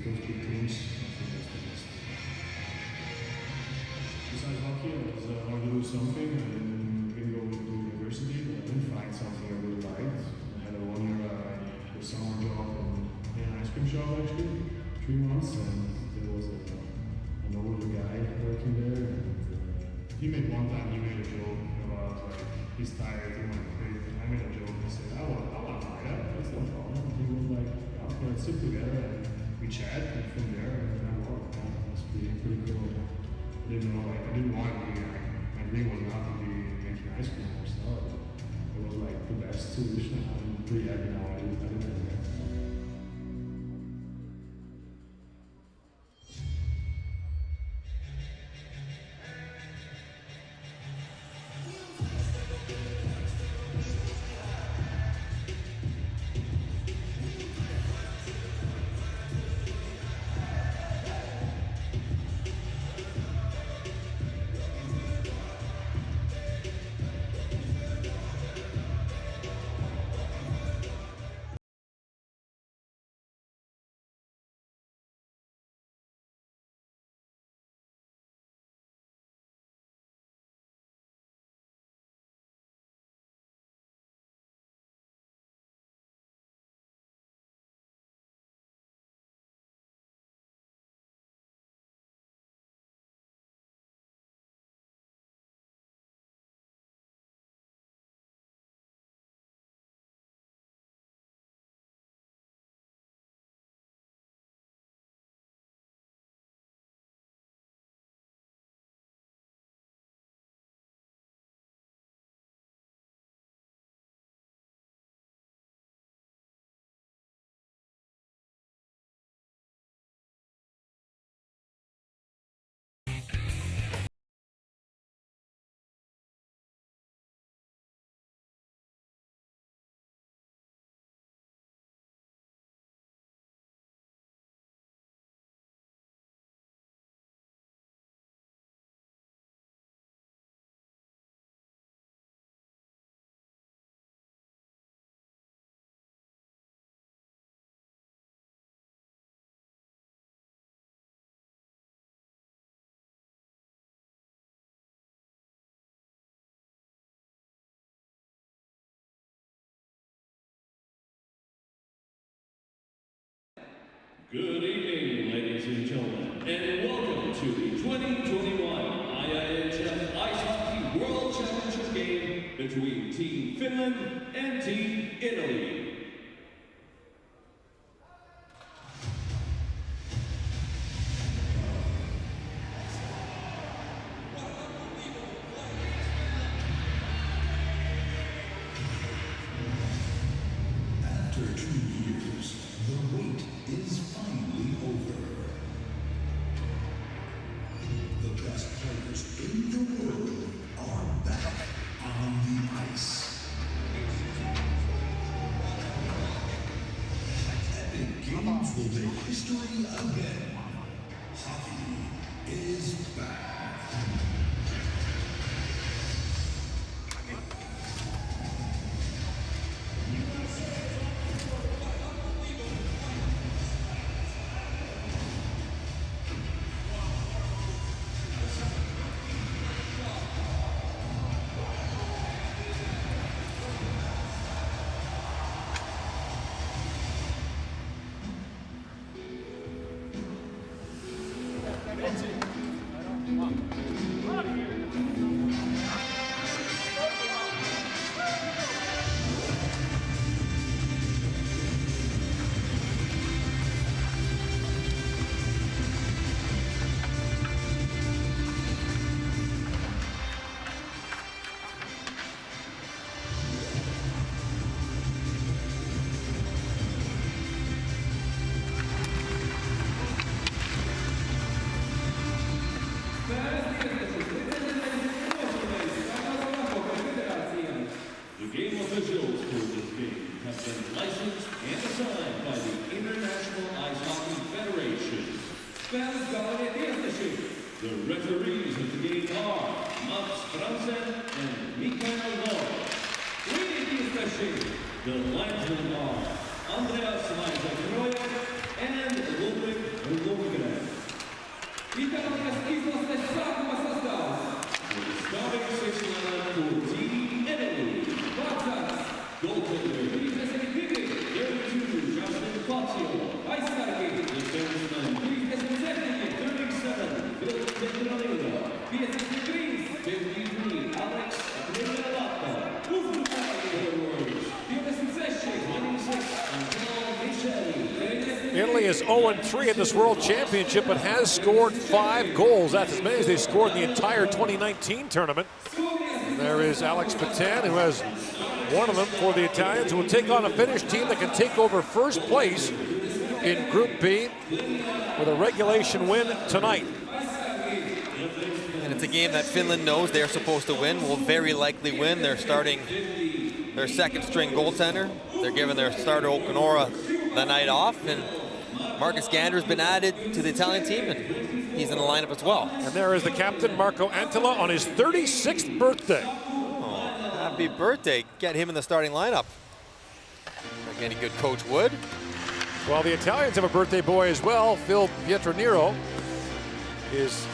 those big teams. I think that's the best. Besides hockey, I was wanted to do something. I didn't go to university, but I didn't find something I really liked. I had a 1 year summer job in an ice cream shop actually, 3 months, and there was an older guy working there. And, he made a joke about like he's tired, he went crazy. I made a joke and said, I want to buy that, that's no problem. He was like, okay, let's sit together and we chat, and from there I worked. That was pretty cool. I didn't want to be like, my dream was not to be making ice cream or stuff. It was like the best solution. I'm pretty happy now I did that. Good evening, ladies and gentlemen, and welcome to the 2021 IIHF Ice Hockey World Championship game between Team Finland and Team Italy. After 2 years, the wait is finally over. The best players in the world are back on the ice. Epic games will make history again. Hockey is back. That's it. is 0-3 at this World Championship, but has scored 5 goals. That's as many as they scored in the entire 2019 tournament. And there is Alex Patan, who has one of them for the Italians, who will take on a Finnish team that can take over first place in Group B with a regulation win tonight. And it's a game that Finland knows they're supposed to win, will very likely win. They're starting their second string goaltender. They're giving their starter Okanora the night off, and Marcus Gander's been added to the Italian team, and he's in the lineup as well. And there is the captain, Marco Antila, on his 36th birthday. Oh, happy birthday. Get him in the starting lineup. Like any good coach would. Well, the Italians have a birthday boy as well. Phil Pietronero is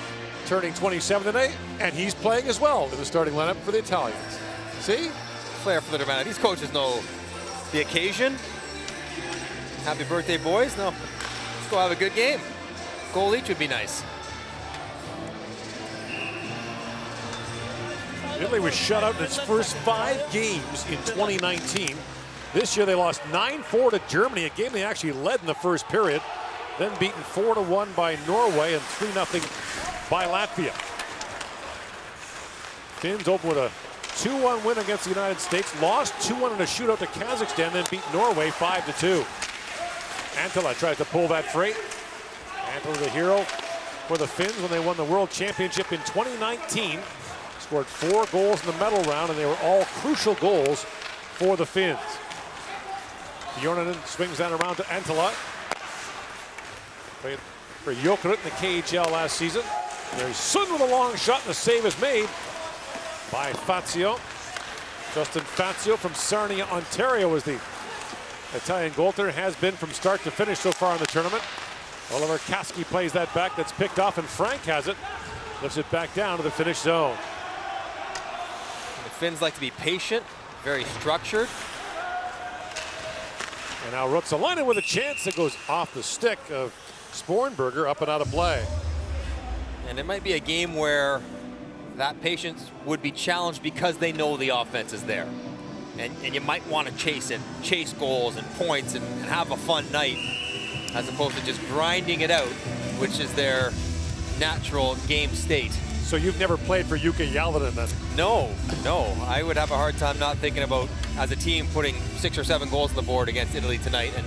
turning 27 today, and he's playing as well in the starting lineup for the Italians. See? Flair for the demand. These coaches know the occasion. Happy birthday, boys. No, let's go have a good game. Goal each would be nice. Italy was shut out in its first 5 games in 2019. This year they lost 9-4 to Germany, a game they actually led in the first period, then beaten 4-1 by Norway and 3-0 by Latvia. Finns open with a 2-1 win against the United States, lost 2-1 in a shootout to Kazakhstan, then beat Norway 5-2. Antila tries to pull that freight. Antila, the hero for the Finns when they won the World Championship in 2019. Scored 4 goals in the medal round, and they were all crucial goals for the Finns. Bjornanen swings that around to Antila. Played for Jokerit in the KHL last season. There's Sun with a long shot, and the save is made by Fazio. Justin Fazio from Sarnia, Ontario, was the Italian goaltender, has been from start to finish so far in the tournament. Oliver Kaski plays that back, that's picked off, and Frank has it. Lifts it back down to the Finnish zone. The Finns like to be patient, very structured. And now Ruotsalainen with a chance that goes off the stick of Spornberger, up and out of play. And it might be a game where that patience would be challenged because they know the offense is there. And you might want to chase it, chase goals and points and have a fun night, as opposed to just grinding it out, which is their natural game state. So you've never played for Jukka Jallonen then? No. I would have a hard time not thinking about, as a team, putting 6 or 7 goals on the board against Italy tonight and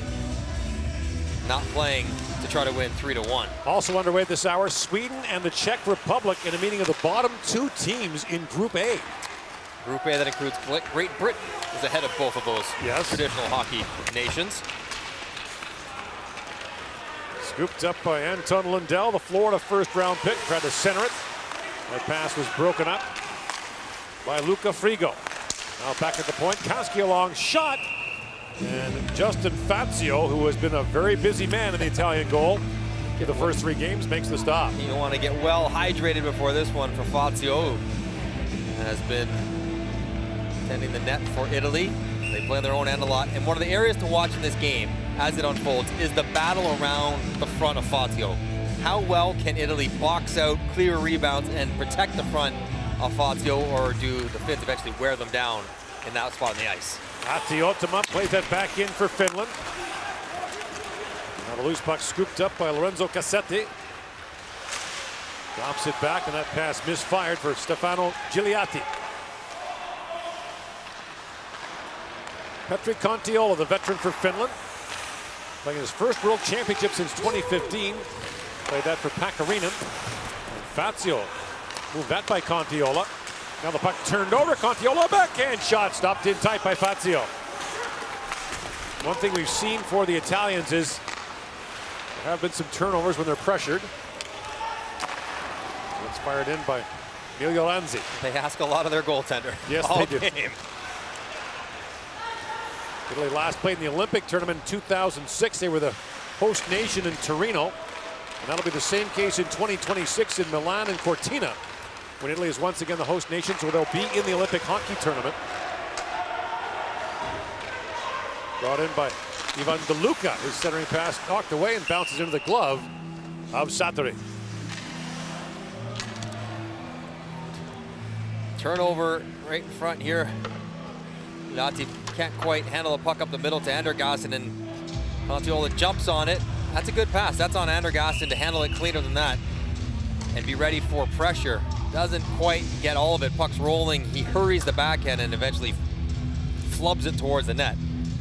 not playing to try to win 3-1. Also underway this hour, Sweden and the Czech Republic in a meeting of the bottom 2 teams in Group A. Group A that includes Great Britain is ahead of both of those traditional hockey nations. Scooped up by Anton Lundell, the Florida first-round pick, tried to center it. That pass was broken up by Luca Frigo. Now back at the point, Kaski a long shot. And Justin Fazio, who has been a very busy man in the Italian goal in the first 3 games, makes the stop. You want to get well hydrated before this one for Fazio, who has been tending the net for Italy. They play their own end a lot. And one of the areas to watch in this game as it unfolds is the battle around the front of Fazio. How well can Italy box out, clear rebounds, and protect the front of Fazio, or do the Finns eventually wear them down in that spot on the ice? Ahtiottama plays that back in for Finland. Now the loose puck scooped up by Lorenzo Cassetti. Drops it back, and that pass misfired for Stefano Gigliotti. Petri Kontiola, the veteran for Finland, playing his first World Championship since 2015. Played that for Pakarinen. Fazio moved that by Kontiola. Now the puck turned over. Kontiola, backhand shot, stopped in tight by Fazio. One thing we've seen for the Italians is there have been some turnovers when they're pressured. It's fired in by Emilio Lanzi. They ask a lot of their goaltender. Yes, all they do. Game. Italy last played in the Olympic tournament in 2006. They were the host nation in Torino. And that'll be the same case in 2026 in Milan and Cortina, when Italy is once again the host nation, so they'll be in the Olympic hockey tournament. Brought in by Ivan DeLuca. His centering pass knocked away and bounces into the glove of Sattori. Turnover right in front here. Lati can't quite handle the puck up the middle to Andergassen, and Kontiola jumps on it, That's a good pass. That's on Andergasson to handle it cleaner than that and be ready for pressure. Doesn't quite get all of it. Puck's rolling. He hurries the backhand and eventually flubs it towards the net.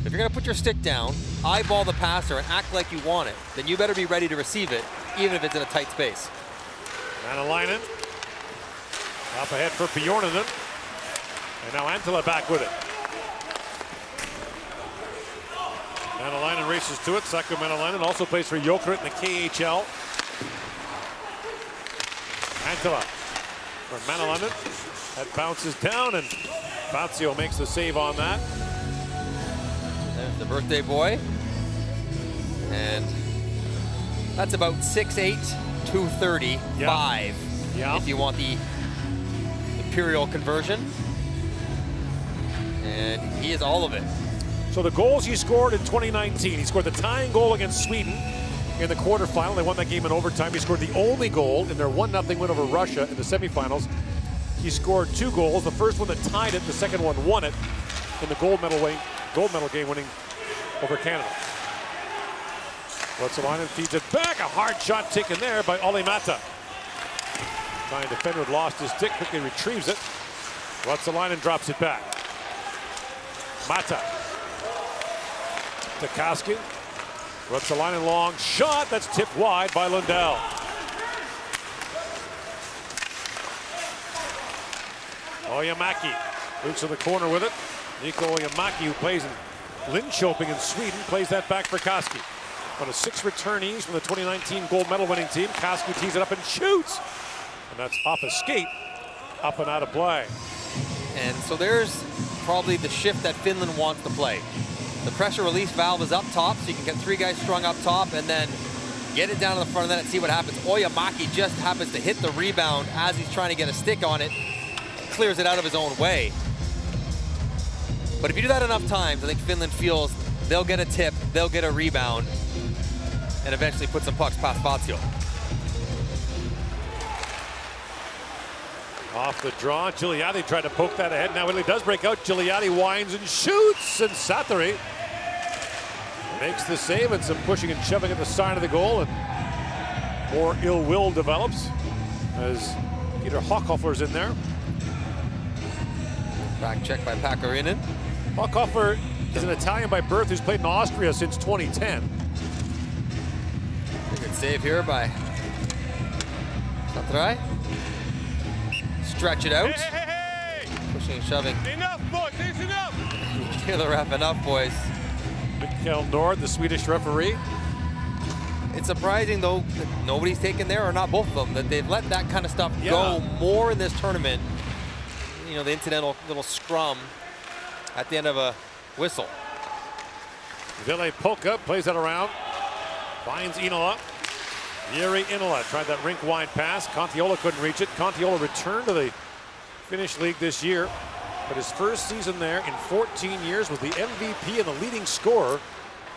If you're going to put your stick down, eyeball the passer, and act like you want it, then you better be ready to receive it, even if it's in a tight space. Manalainen up ahead for Bjornanen. And now Antila back with it. Manalainen races to it. Saku Manalainen also plays for Jokerit in the KHL. Antila for Manalainen. That bounces down, and Fazio makes the save on that. There's the birthday boy. And that's about 6'8", 235 if you want the imperial conversion. And he is all of it. So the goals he scored in 2019, he scored the tying goal against Sweden in the quarterfinal. They won that game in overtime. He scored the only goal in their 1-0 win over Russia in the semifinals. He scored 2 goals. The first one that tied it, the second one won it in the gold medal game winning over Canada. Ruotsalainen feeds it back. A hard shot taken there by Olli Mata. Fine defender had lost his stick, quickly retrieves it. Ruotsalainen drops it back. Mata. To Kaski. Ruotsalainen long shot. That's tipped wide by Lundell. Oyamaki moves to the corner with it. Nico Oyamaki, who plays in Linköping in Sweden, plays that back for Kaski. One of 6 returnees from the 2019 gold medal winning team. Kaski tees it up and shoots. And that's off a skate, up and out of play. And so there's probably the shift that Finland wants to play. The pressure release valve is up top, so you can get 3 guys strung up top and then get it down to the front of the net and see what happens. Oyamaki just happens to hit the rebound as he's trying to get a stick on it. Clears it out of his own way. But if you do that enough times, I think Finland feels they'll get a tip, they'll get a rebound, and eventually put some pucks past Fazio. Off the draw, Gigliotti tried to poke that ahead. Now Italy does break out. Gigliotti winds and shoots, and Sateri makes the save, and some pushing and shoving at the side of the goal, and more ill will develops as Peter Hochhofer's in there. Back check by Pakarinen. Hochhofer is an Italian by birth who's played in Austria since 2010. Good save here by Sateri. Stretch it out. Pushing and shoving. Enough, boys, it's enough! You hear the ref, enough, boys. Mikael Nord, the Swedish referee. It's surprising, though, that nobody's taken there, or not both of them, that they've let that kind of stuff go more in this tournament. You know, the incidental little scrum at the end of a whistle. Ville Polka plays that around. Finds Inola. Jiri Inola tried that rink wide pass. Kontiola couldn't reach it. Kontiola returned to the Finnish league this year, but his first season there in 14 years was the MVP and the leading scorer,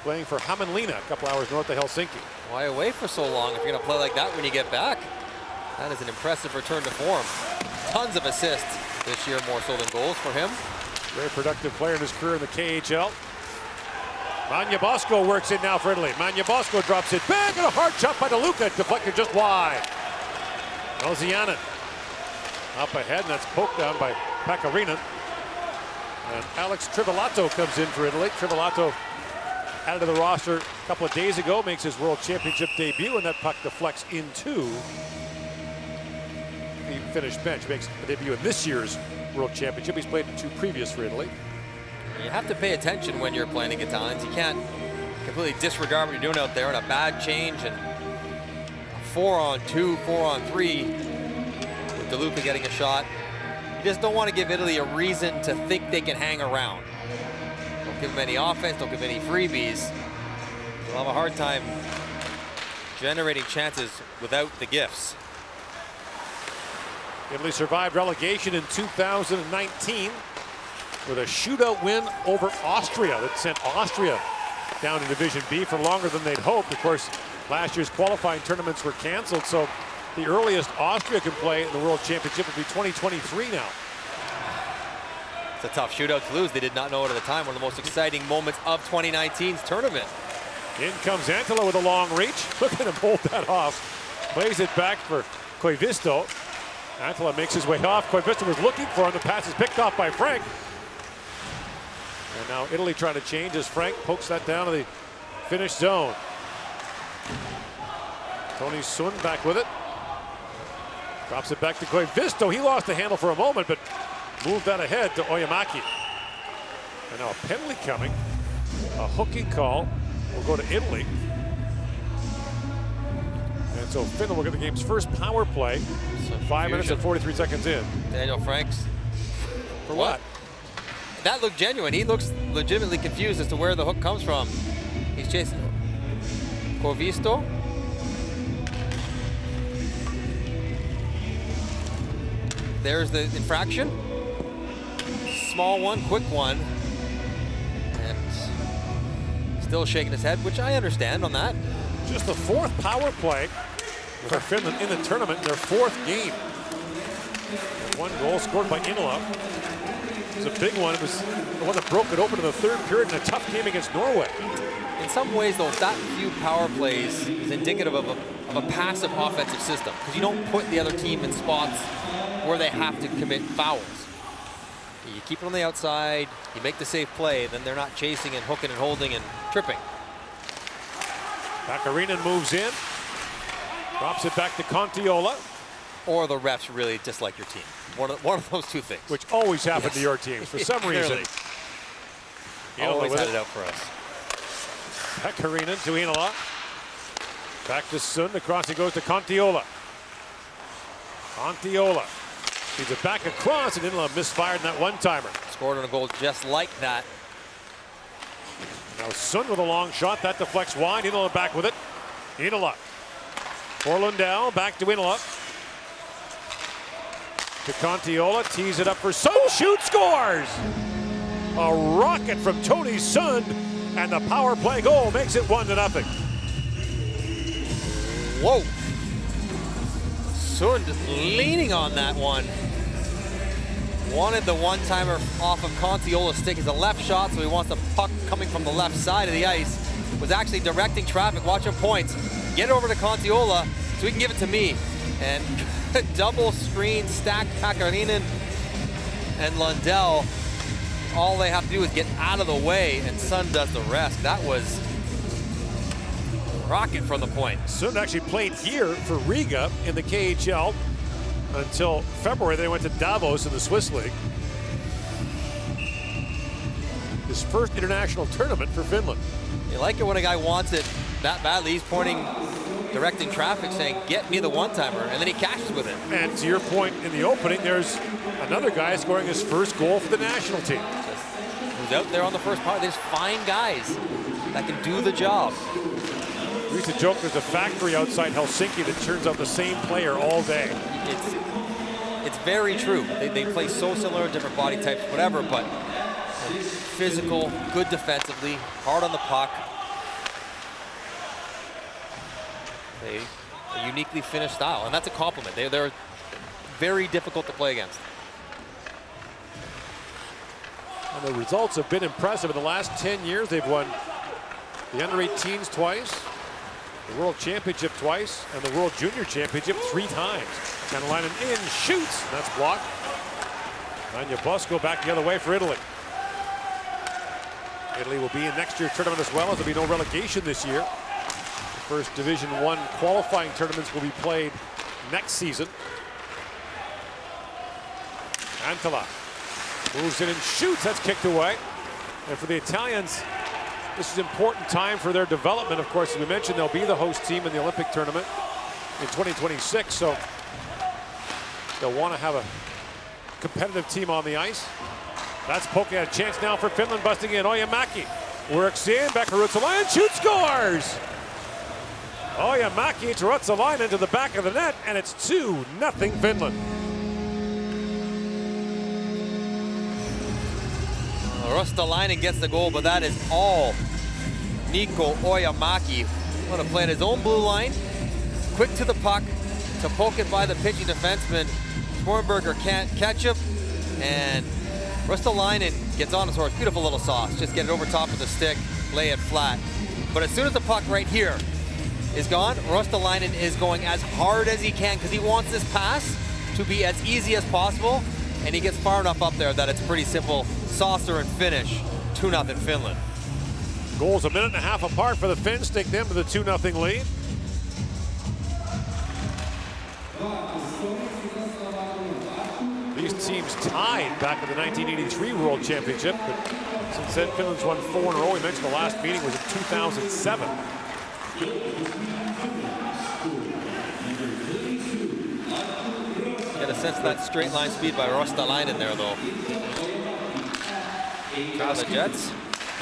playing for Hämeenlinna a couple hours north of Helsinki. Why away for so long if you're going to play like that when you get back? That is an impressive return to form. Tons of assists this year, more so than goals for him. Very productive player in his career in the KHL. Manya Bosco works in now for Italy. Manya Bosco drops it back, and a hard shot by DeLuca, deflected just wide. Elzianen up ahead, and that's poked down by Pakarinen. And Alex Trivelato comes in for Italy. Trivelato added to the roster a couple of days ago, makes his World Championship debut, and that puck deflects into the Finnish bench. Makes a debut in this year's World Championship. He's played in 2 previous for Italy. You have to pay attention when you're playing the Italians. You can't completely disregard what you're doing out there, and a bad change and a 4-on-2, 4-on-3 with DeLuca getting a shot. You just don't want to give Italy a reason to think they can hang around. Don't give them any offense, don't give them any freebies. They'll have a hard time generating chances without the gifts. Italy survived relegation in 2019 with a shootout win over Austria that sent Austria down to Division B for longer than they'd hoped. Of course, last year's qualifying tournaments were canceled, so the earliest Austria can play in the World Championship will be 2023 now. It's a tough shootout to lose. They did not know it at the time. One of the most exciting moments of 2019's tournament. In comes Antila with a long reach. Look at him hold that off. Plays it back for Koivisto. Antila makes his way off. Koivisto was looking for him. The pass is picked off by Frank. And now Italy trying to change as Frank pokes that down to the Finnish zone. Tony Sun back with it. Drops it back to Koivisto. He lost the handle for a moment, but moved that ahead to Oyamaki. And now a penalty coming. A hooking call will go to Italy. And so Finland will get the game's first power play. 5 minutes and 43 seconds in. Daniel Franks. For what? That looked genuine. He looks legitimately confused as to where the hook comes from. He's chasing Koivisto. There's the infraction. Small one, quick one. And still shaking his head, which I understand on that. Just the fourth power play for Finland in the tournament, their fourth game. One goal scored by Inala. It was a big one. It was the one that broke it open in the third period in a tough game against Norway. In some ways, though, that few power plays is indicative of a passive offensive system, because you don't put the other team in spots where they have to commit fouls. You keep it on the outside, you make the safe play, then they're not chasing and hooking and holding and tripping. Pakarinen moves in, drops it back to Kontiola. Or the refs really dislike your team. One of those two things. Which always happen to your teams for some reason. Always had it out for us. Pakarinen to Inala. Back to Sund. Across he goes to Kontiola. Kontiola feeds it back across, and Inala misfired in that one-timer. Scored on a goal just like that. Now Sund with a long shot. That deflects wide. Inala back with it. Inala. For Lundell. Back to Inala. To Kontiola. Tees it up for Sund. Shoots, scores! A rocket from Tony Sund. And the power play goal makes it 1-0. Whoa. Sund leaning on that one. Wanted the one-timer off of Kontiola's stick as a left shot, so he wants the puck coming from the left side of the ice. Was actually directing traffic, watching points. Get it over to Kontiola so he can give it to me. And double screen stacked Pakarinen and Lundell. All they have to do is get out of the way, and Sund does the rest. That was rocket from the point. Sund actually played here for Riga in the KHL until February. They went to Davos in the Swiss League. His first international tournament for Finland. You like it when a guy wants it that badly. He's pointing, directing traffic, saying, get me the one-timer, and then he cashes with it. And to your point in the opening, there's another guy scoring his first goal for the national team. Who's out there on the first part. There's fine guys that can do the job. We used to joke there's a factory outside Helsinki that turns out the same player all day. It's very true. They play so similar, different body types, whatever, but physical, good defensively, hard on the puck. A uniquely Finnish style, and that's a compliment. They're very difficult to play against. And the results have been impressive. In the last 10 years, they've won the under-18s twice, the World Championship twice, and the World Junior Championship 3 times. Kanalainen in, shoots, and that's blocked. Anja Bosko back the other way for Italy. Italy will be in next year's tournament as well, as there'll be no relegation this year. The first Division I qualifying tournaments will be played next season. Antila moves in and shoots, that's kicked away. And for the Italians, this is an important time for their development. Of course, as we mentioned, they'll be the host team in the Olympic tournament in 2026, so they'll want to have a competitive team on the ice. That's poking at a chance now for Finland, busting in. Oyamaki works in, back to Ruotsalainen, shoots, scores! Oyamaki to Ruotsalainen to the back of the net, and it's 2-0 Finland. Ruotsalainen gets the goal, but that is all Nico Oyamaki. Want to play at his own blue line, quick to the puck, to poke it by the pitching defenseman. Spornberger can't catch him, and Ruotsalainen gets on his horse. Beautiful little sauce. Just get it over top of the stick. lay it flat. But as soon as the puck right here is gone, Ruotsalainen is going as hard as he can because he wants this pass to be as easy as possible, and he gets far enough up there that it's pretty simple saucer and finish. 2-0 Finland. Goals a minute and a half apart for the Finns, take them to the 2-0 lead. These teams tied back in the 1983 World Championship, but since then Finland's won 4 in a row. We mentioned the last meeting was in 2007. Get a sense of that straight line speed by Ruotsalainen there, though. Try the Jets.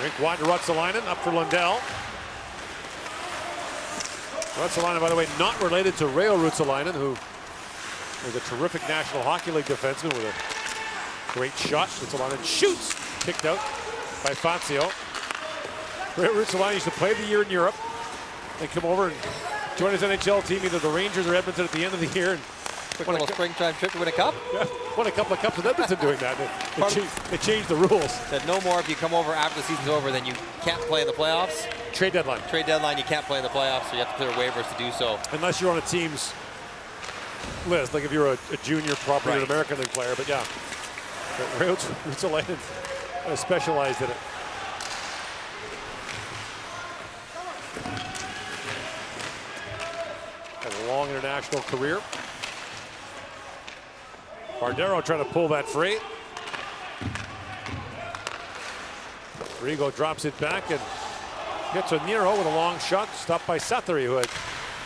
Rink wide to Ruotsalainen, up for Lundell. Ruotsalainen, by the way, not related to Reijo Ruotsalainen, who was a terrific National Hockey League defenseman with a great shot. Ruotsalainen shoots, kicked out by Fazio. Reijo Ruotsalainen used to play the year in Europe. They come over and join his NHL team, either the Rangers or Edmonton at the end of the year. And quick little springtime trip to win a cup. Yeah, won a couple of cups with Edmonton doing that. They changed the rules. Said no more if you come over after the season's over, then you can't play in the playoffs. Trade deadline. Trade deadline, you can't play in the playoffs, so you have to clear waivers to do so. Unless you're on a team's list, like if you're a junior property Right. American League player, but yeah. Ruotsalainen specialized in it. Has a long international career. Bardero trying to pull that free. Rigo drops it back and gets a Nero with a long shot, stopped by Sathari, who had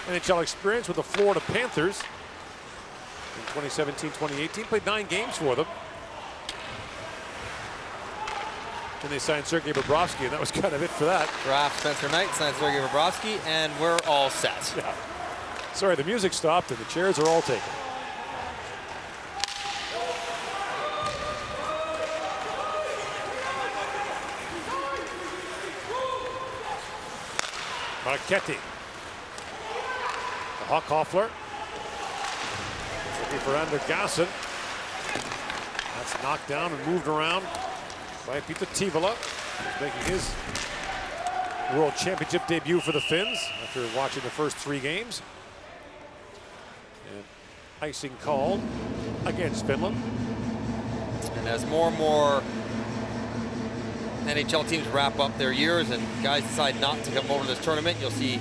NHL experience with the Florida Panthers in 2017-2018. Played 9 games for them. And they signed Sergei Bobrovsky, and that was kind of it for that. Draft Spencer Knight, signed Sergei Bobrovsky, and we're all set. Yeah. Sorry, the music stopped and the chairs are all taken. Marchetti. The Hockhoffler. Looking for Andergassen. That's knocked down and moved around by Peter Tivola. He's making his World Championship debut for the Finns after watching the first 3 games. And icing called against Finland. And as more and more NHL teams wrap up their years and guys decide not to come over to this tournament, you'll see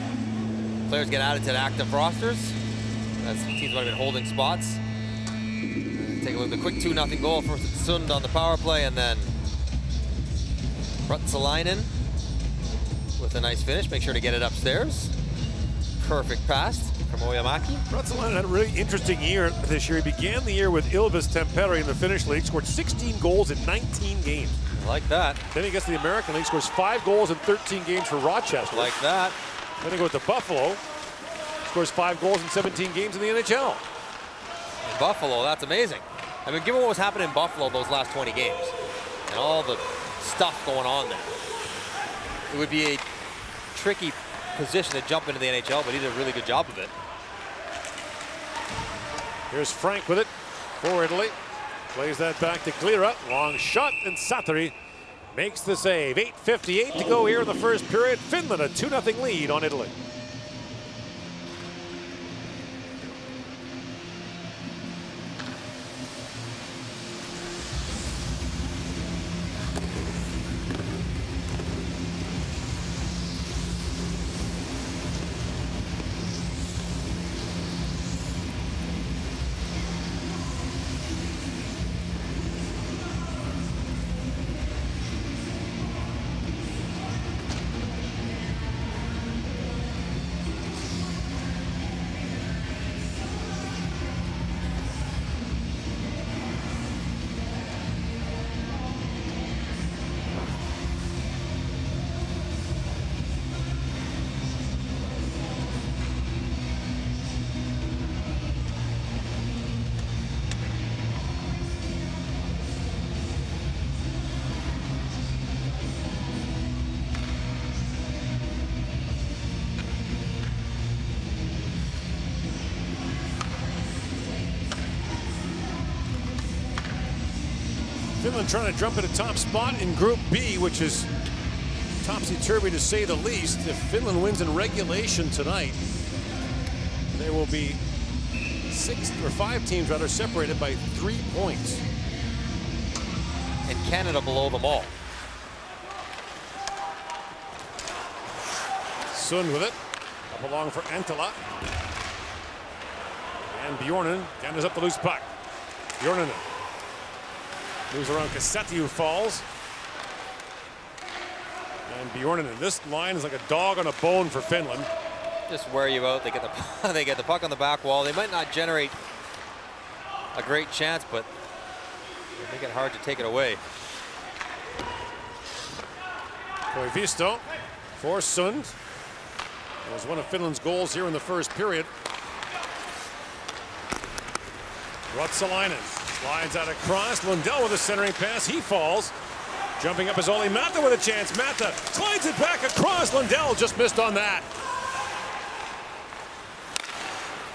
players get added to the active rosters as teams might have been holding spots. Take a look at the quick 2-0 goal for Sund on the power play, and then Ruotsalainen with a nice finish. Make sure to get it upstairs. Perfect pass from Oyamaki. Ruotsalainen had a really interesting year this year. He began the year with Ilves Tampere in the Finnish League, scored 16 goals in 19 games. I like that. Then he gets to the American League, scores 5 goals in 13 games for Rochester. Like that. Then he goes to Buffalo, scores 5 goals in 17 games in the NHL. In Buffalo, that's amazing. I mean, given what was happening in Buffalo those last 20 games and all the stuff going on there, it would be a tricky position to jump into the NHL, but he did a really good job of it. Here's Frank with it for Italy. Plays that back to Glira. Long shot, and Sathari makes the save. 8:58 to go here in the first period. Finland a 2-0 lead on Italy. Finland trying to jump in a top spot in Group B, which is topsy-turvy to say the least. If Finland wins in regulation tonight, there will be 5 teams rather separated by 3 points. And Canada below them all. Sund with it. Up along for Antila. And Bjornen gathers up the loose puck. Bjornen moves around Cassetti, who falls. And Bjornen, this line is like a dog on a bone for Finland. Just wear you out. They get the they get the puck on the back wall. They might not generate a great chance, but they make it hard to take it away. Koivisto for Sund. It was one of Finland's goals here in the first period. Ruotsalainen slides out across. Lundell with a centering pass. He falls. Jumping up is Olli Määttä with a chance. Määttä slides it back across. Lundell just missed on that.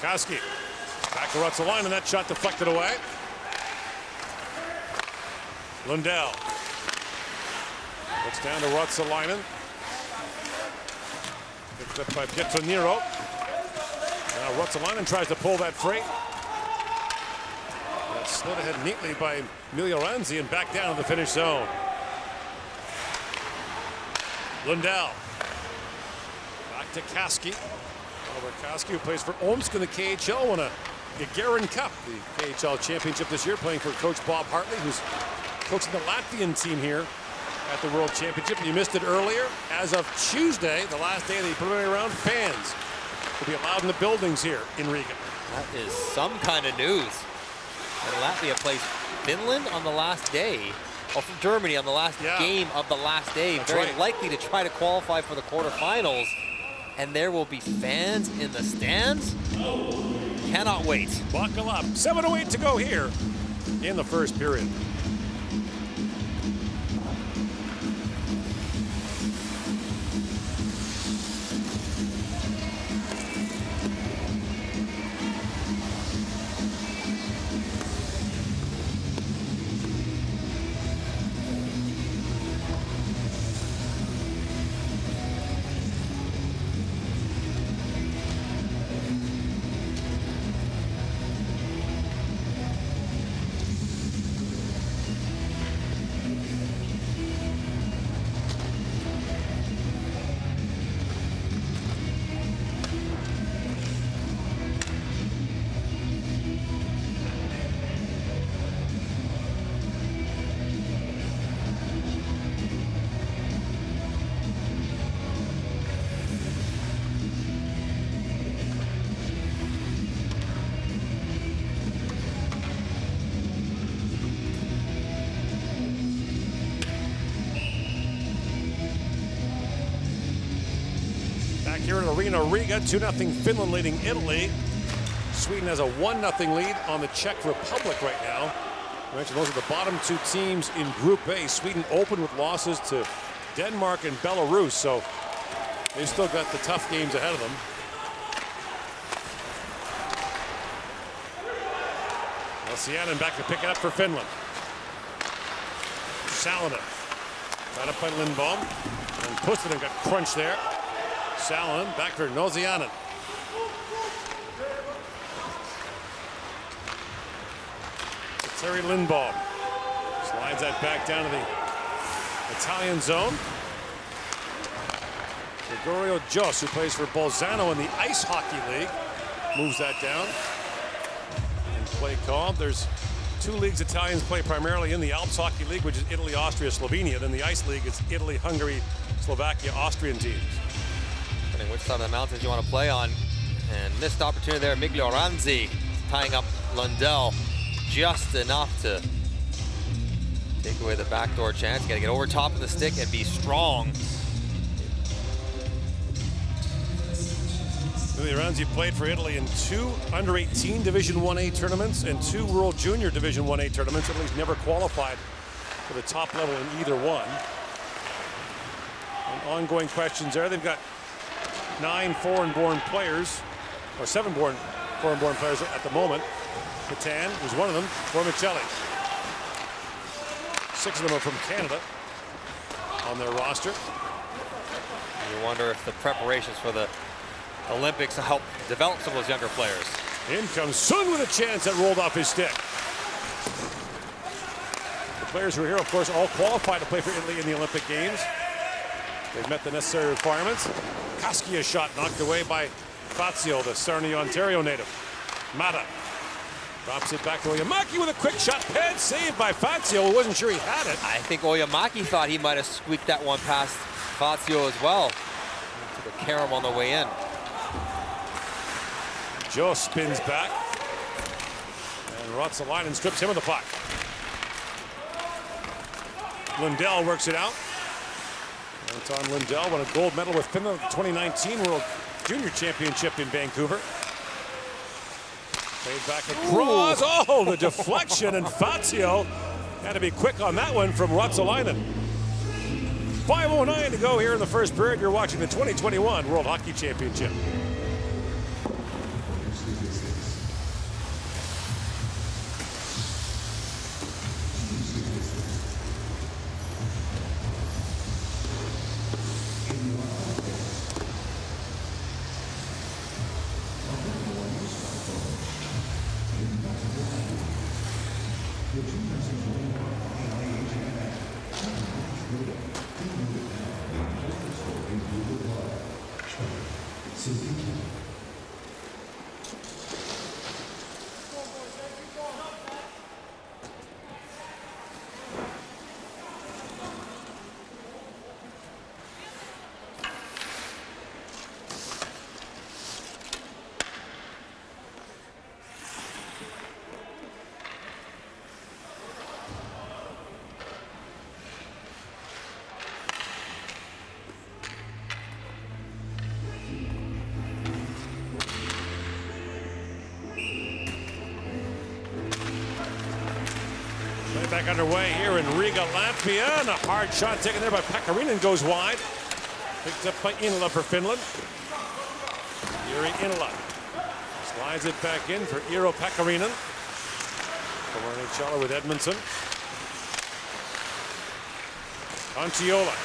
Koski back to Ruotsalainen. That shot deflected away. Lundell looks down to Ruotsalainen. Picked up by Pietroniro. Now Ruotsalainen tries to pull that freight. That slid ahead neatly by Miglioranzi and back down to the finish zone. Lundell back to Koski. Over Koski, who plays for Omsk in the KHL, won a Gagarin Cup, the KHL championship this year, playing for Coach Bob Hartley, who's coaching the Latvian team here at the World Championship. You missed it earlier. As of Tuesday, the last day of the preliminary round, fans will be allowed in the buildings here in Riga. That is some kind of news. And Latvia plays Finland on the last day, or from Germany on the last game of the last day. That's Very right. likely to try to qualify for the quarterfinals. And there will be fans in the stands. Cannot wait. Buckle up. 7:08 to go here in the first period. Here in Arena Riga, 2-0 Finland leading Italy. Sweden has a 1-0 lead on the Czech Republic right now. I mentioned those are the bottom 2 teams in Group A. Sweden opened with losses to Denmark and Belarus, so they've still got the tough games ahead of them. Sianen back to pick it up for Finland. Salonen trying to play Lindbom, and Pussinen got crunched there. Salonen back for Nozianen. Terry Lindbom slides that back down to the Italian zone. Gregorio Jos, who plays for Bolzano in the Ice Hockey League, moves that down. And play called. There's 2 leagues Italians play primarily in: the Alps Hockey League, which is Italy, Austria, Slovenia. Then the Ice League is Italy, Hungary, Slovakia, Austrian teams. Depending which side of the mountains you want to play on. And missed opportunity there. Miglioranzi tying up Lundell just enough to take away the backdoor chance. Got to get over top of the stick and be strong. Miglioranzi played for Italy in 2 under-18 Division 1A tournaments and 2 World Junior Division 1A tournaments. Italy's never qualified for the top level in either one. And ongoing questions there. They've got 9 foreign-born players, or 7 foreign-born players at the moment. Patan was one of them, Formicelli. 6 of them are from Canada on their roster. You wonder if the preparations for the Olympics help develop some of those younger players. In comes Sun with a chance that rolled off his stick. The players who are here, of course, all qualified to play for Italy in the Olympic Games. They've met the necessary requirements. Kaskia's shot knocked away by Fazio, the Sarnia, Ontario native. Mata drops it back to Oyamaki with a quick shot. Pad saved by Fazio, who wasn't sure he had it. I think Oyamaki thought he might have squeaked that one past Fazio as well. Took a carom on the way in. Joe spins back. And Ruotsalainen strips him of the puck. Lundell works it out. Anton Lundell won a gold medal with Finland at the 2019 World Junior Championship in Vancouver. Played back across. Oh, the deflection, and Fazio had to be quick on that one from Ruotsalainen. 5:09 to go here in the first period. You're watching the 2021 World Hockey Championship. Back underway here in Riga, Latvia, and a hard shot taken there by Pekarinen goes wide. Picked up by Inala for Finland. Juri Inala slides it back in for Iiro Pekarinen. Former NHLer with Edmonton. Antiola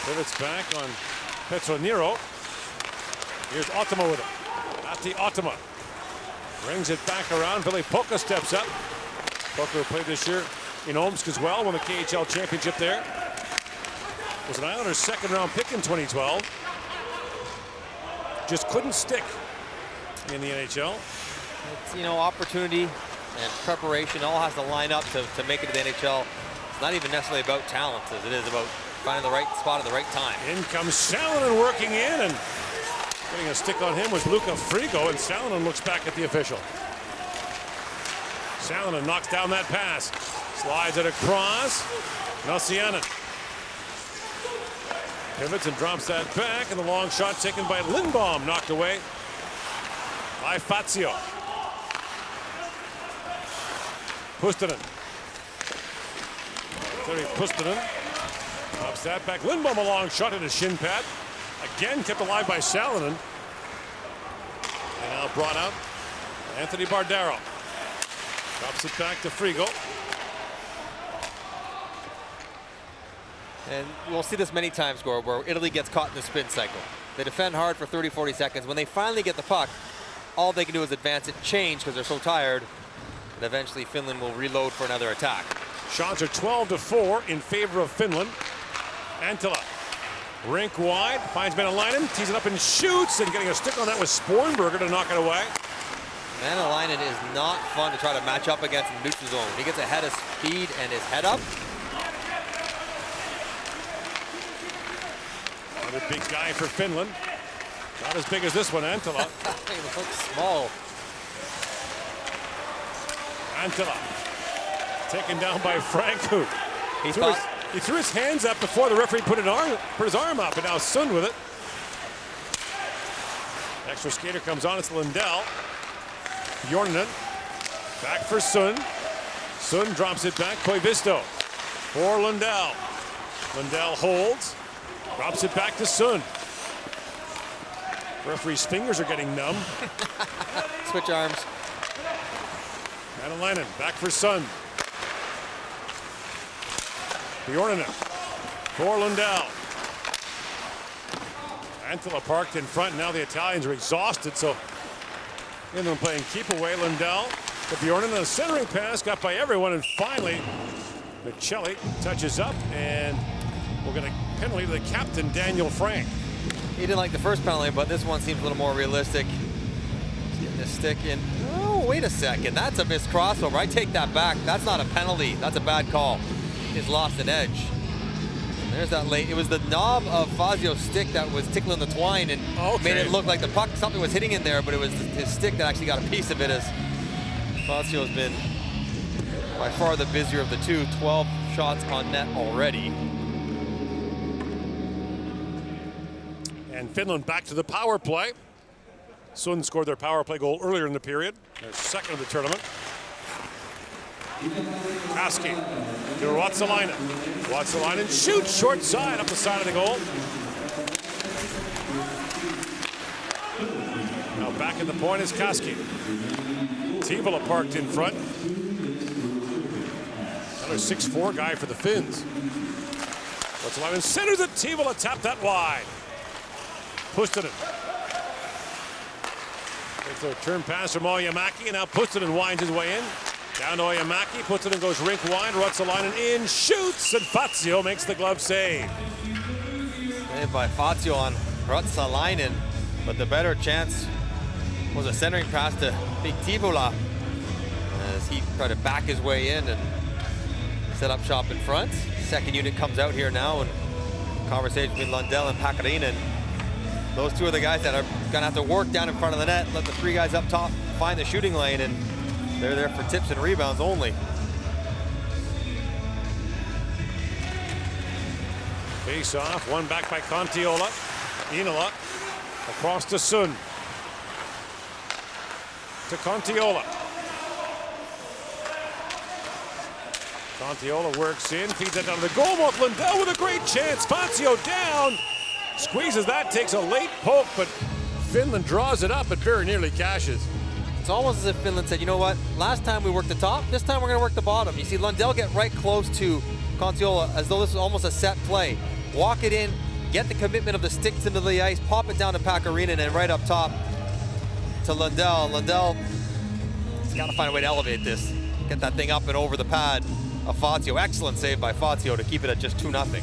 pivots back on Petroniro. Here's Ottama with it. Ati Ottama brings it back around. Ville Pukka steps up. Pukka played this year in Omsk as well, won the KHL championship there. Was an Islanders second-round pick in 2012. Just couldn't stick in the NHL. It's, you know, opportunity and preparation all has to line up to make it to the NHL. It's not even necessarily about talent as it is about finding the right spot at the right time. In comes Salonen working in, and getting a stick on him was Luca Frigo, and Salonen looks back at the official. Salonen knocks down that pass. Slides it across. Nosianen pivots and drops that back, and the long shot taken by Lindbaum, knocked away by Fazio. Puustinen. Terry Puustinen drops that back. Lindbaum, a long shot at his shin pad. Again kept alive by Salonen. And now brought out Anthony Bardaro. Drops it back to Frigo. And we'll see this many times, Gord, where Italy gets caught in the spin cycle. They defend hard for 30, 40 seconds. When they finally get the puck, all they can do is advance it, change because they're so tired. And eventually Finland will reload for another attack. Shots are 12-4 in favor of Finland. Antila, rink wide, finds Venäläinen, tees it up and shoots, and getting a stick on that was Spornberger to knock it away. Venäläinen is not fun to try to match up against in the neutral zone. He gets ahead of speed and his head up. Another big guy for Finland. Not as big as this one, Antila. He looks small. Antila taken down by Franco. He threw his hands up before the referee put his arm up, and now Sund with it. Extra skater comes on, it's Lundell. Jornanen back for Sund. Sund drops it back. Koivisto for Lundell. Lundell holds, drops it back to Sund. Referee's fingers are getting numb. Switch arms. Venäläinen back for Sund. Jornanen for Lundell. Antila parked in front. Now the Italians are exhausted, so Finland playing keep away. Lundell to Bjornen, and a centering pass got by everyone, and finally Michelli touches up, and we're going to penalty to the captain, Daniel Frank. He didn't like the first penalty, but this one seems a little more realistic. Getting the stick in. Oh, wait a second. That's a missed crossover. I take that back. That's not a penalty. That's a bad call. He's lost an edge. There's that late. It was the knob of Fazio's stick that was tickling the twine and made it look like the puck, something was hitting in there, but it was his stick that actually got a piece of it, as Fazio's been by far the busier of the two. 12 shots on net already. And Finland back to the power play. Sun scored their power play goal earlier in the period, their second of the tournament. Kaski to Ruotsalainen. Ruotsalainen shoots short side up the side of the goal. Now back at the point is Kaski. Tivola parked in front. Another 6'4" guy for the Finns. Ruotsalainen centers it. Tivola tapped that wide. Pustonen. Takes a turn pass from Oyamaki, and now Pustonen winds his way in. Down to Oyamaki, puts it and goes rink wide. Ruotsalainen in, shoots, and Fazio makes the glove save. Saved by Fazio on Ruotsalainen, but the better chance was a centering pass to Big Tivola as he tried to back his way in and set up shop in front. Second unit comes out here now, and conversation between Lundell and Pakarinen. Those two are the guys that are gonna have to work down in front of the net, let the three guys up top find the shooting lane, and they're there for tips and rebounds only. Face off, one back by Kontiola. Inola across to Sun. To Kontiola. Kontiola works in, feeds it down to the goal mouth. Lundell with a great chance. Fazio down. Squeezes that, takes a late poke, but Finland draws it up and very nearly cashes. It's almost as if Finland said, you know what, last time we worked the top, this time we're going to work the bottom. You see Lundell get right close to Kontiola as though this was almost a set play. Walk it in, get the commitment of the stick to the ice, pop it down to Pakarinen, and right up top to Lundell. Lundell's got to find a way to elevate this. Get that thing up and over the pad of Fazio. Excellent save by Fazio to keep it at just 2-0.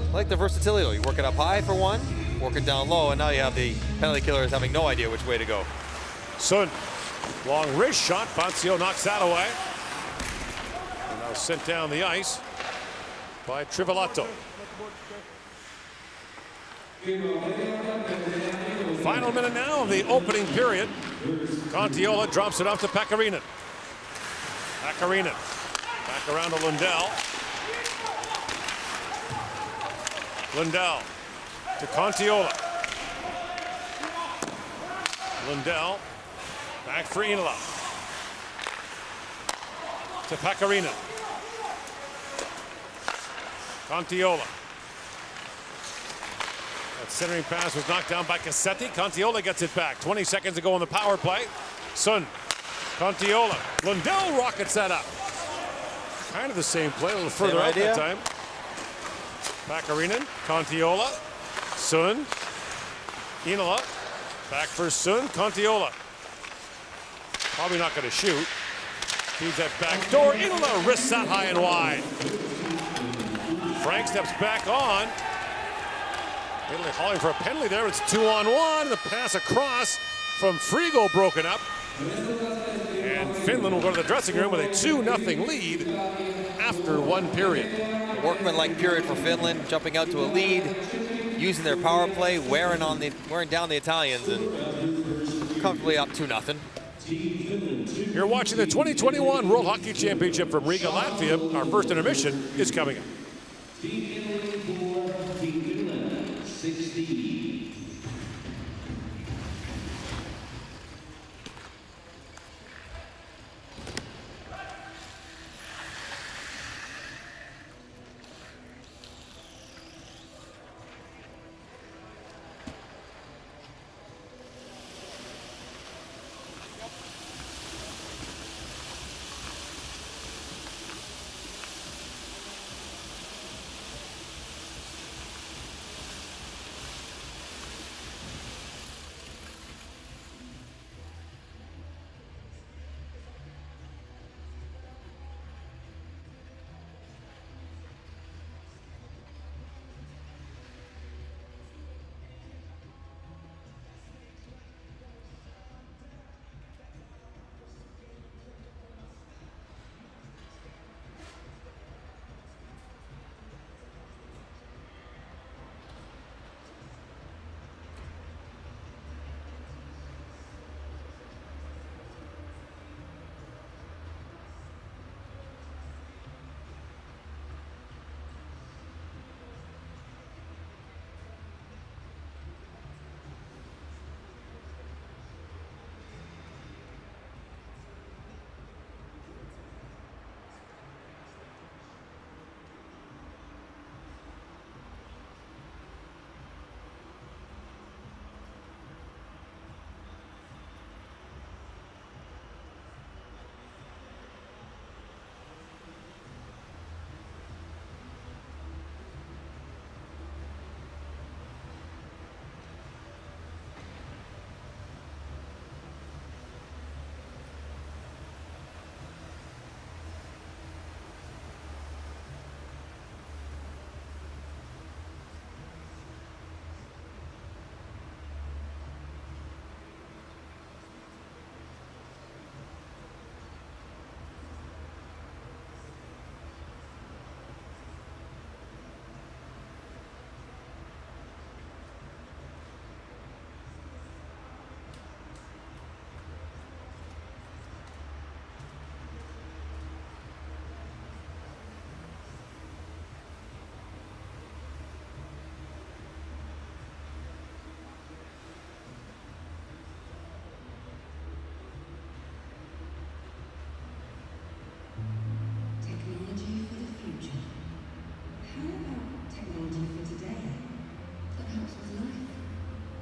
I like the versatility. You work it up high for one, work it down low, and now you have the penalty killers having no idea which way to go. Sun, long wrist shot. Fazio knocks that away. And now sent down the ice by Trivelato. Final minute now of the opening period. Kontiola drops it off to Pakarinen. Pakarinen back around to Lundell. Lundell to Kontiola. Lundell back for Inola. To Pakarinen. Kontiola. That centering pass was knocked down by Cassetti. Kontiola gets it back. 20 seconds to go on the power play. Sun. Kontiola. Lundell rockets that up. Kind of the same play, a little further out that time. Pakarinen, Kontiola, Sun, Inola, back for Sun, Kontiola. Probably not going to shoot. Feeds that back door. Inola wrists that high and wide. Frank steps back on. Italy calling for a penalty there. It's 2-on-1. The pass across from Frigo broken up. And Finland will go to the dressing room with a 2-0 lead after one period. A workman-like period for Finland, jumping out to a lead, using their power play, wearing down the Italians, and comfortably up 2-0. You're watching the 2021 World Hockey Championship from Riga, Latvia. Our first intermission is coming up.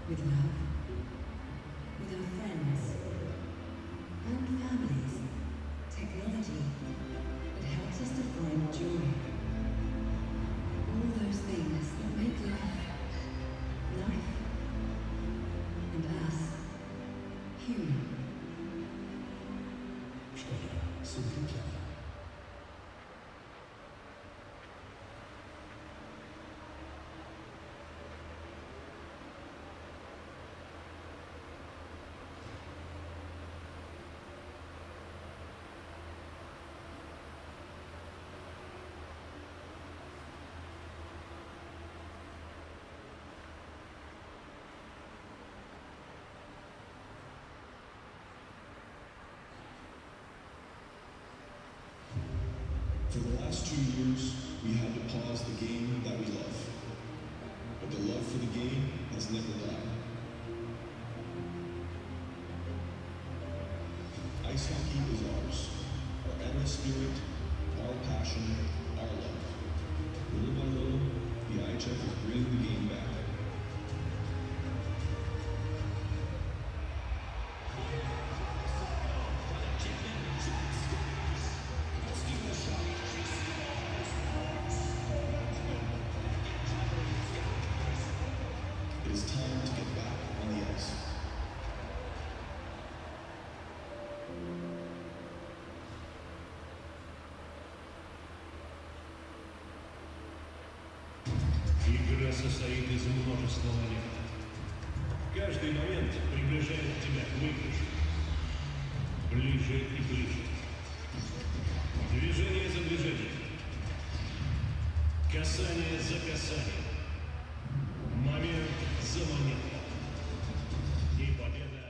with love, with our friends and families, technology that helps us to find joy. All those things that make life, and us human. Szkoda, simply clever. For the last 2 years, we had to pause the game that we love. But the love for the game has never died. Ice hockey is ours. Our endless spirit, our passion, our love. Little by little, the IIHF is bringing the game back. It is time to get back on the ice. Игра состоит из множества моментов. Каждый момент приближает тебя к выигрышу. Ближе и ближе. Движение за движением. Касание за касанием. Момент за моментом. И победа.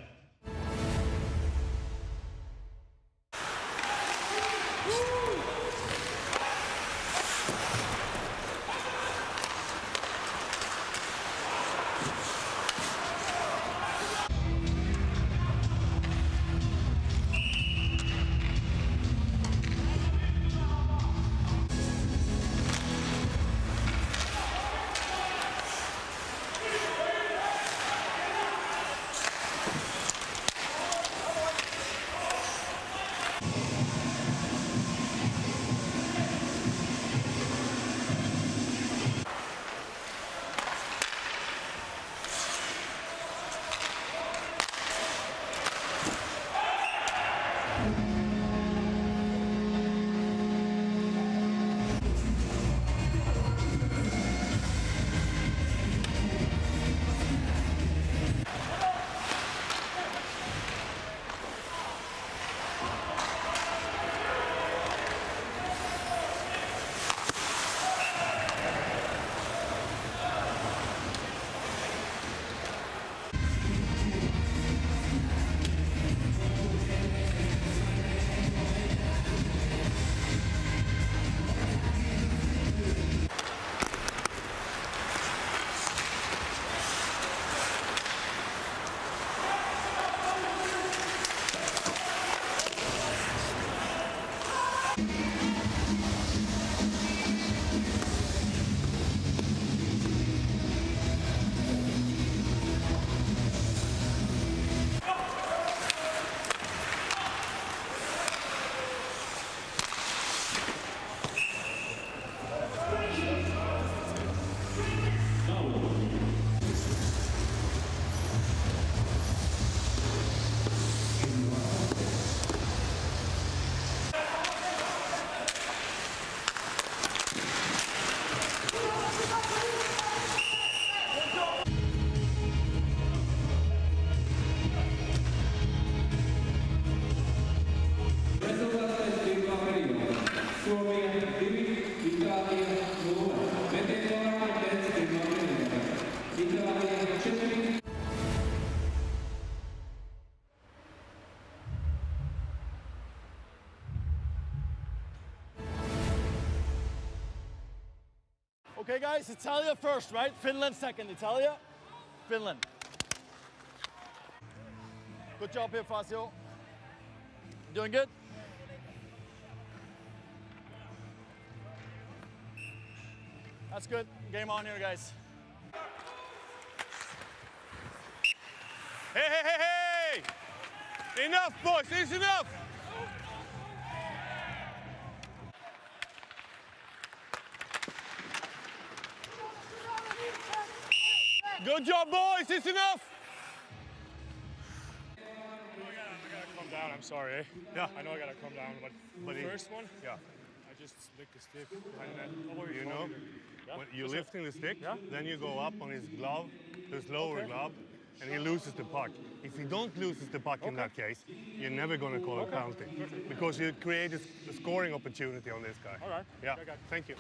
Okay, guys, Italia first, right? Finland second. Italia, Finland. Good job here, Fazio. Doing good? That's good. Game on here, guys. Hey, hey, hey, hey! Enough, boys, it's enough! Good job, boys, it's enough! I gotta calm down, I'm sorry, eh? Yeah. I know I gotta calm down, but the first one, Yeah. I just licked the stick behind the net. How about You know, Yeah? when you're What's that? lifting the stick, Yeah? then you go up on his glove, his lower Okay. glove, and he loses the puck. If he don't loses the puck in Okay. that case, you're never going to call a Okay. penalty Perfect. because you create a scoring opportunity on this guy. All right. Yeah. I got it. Thank you.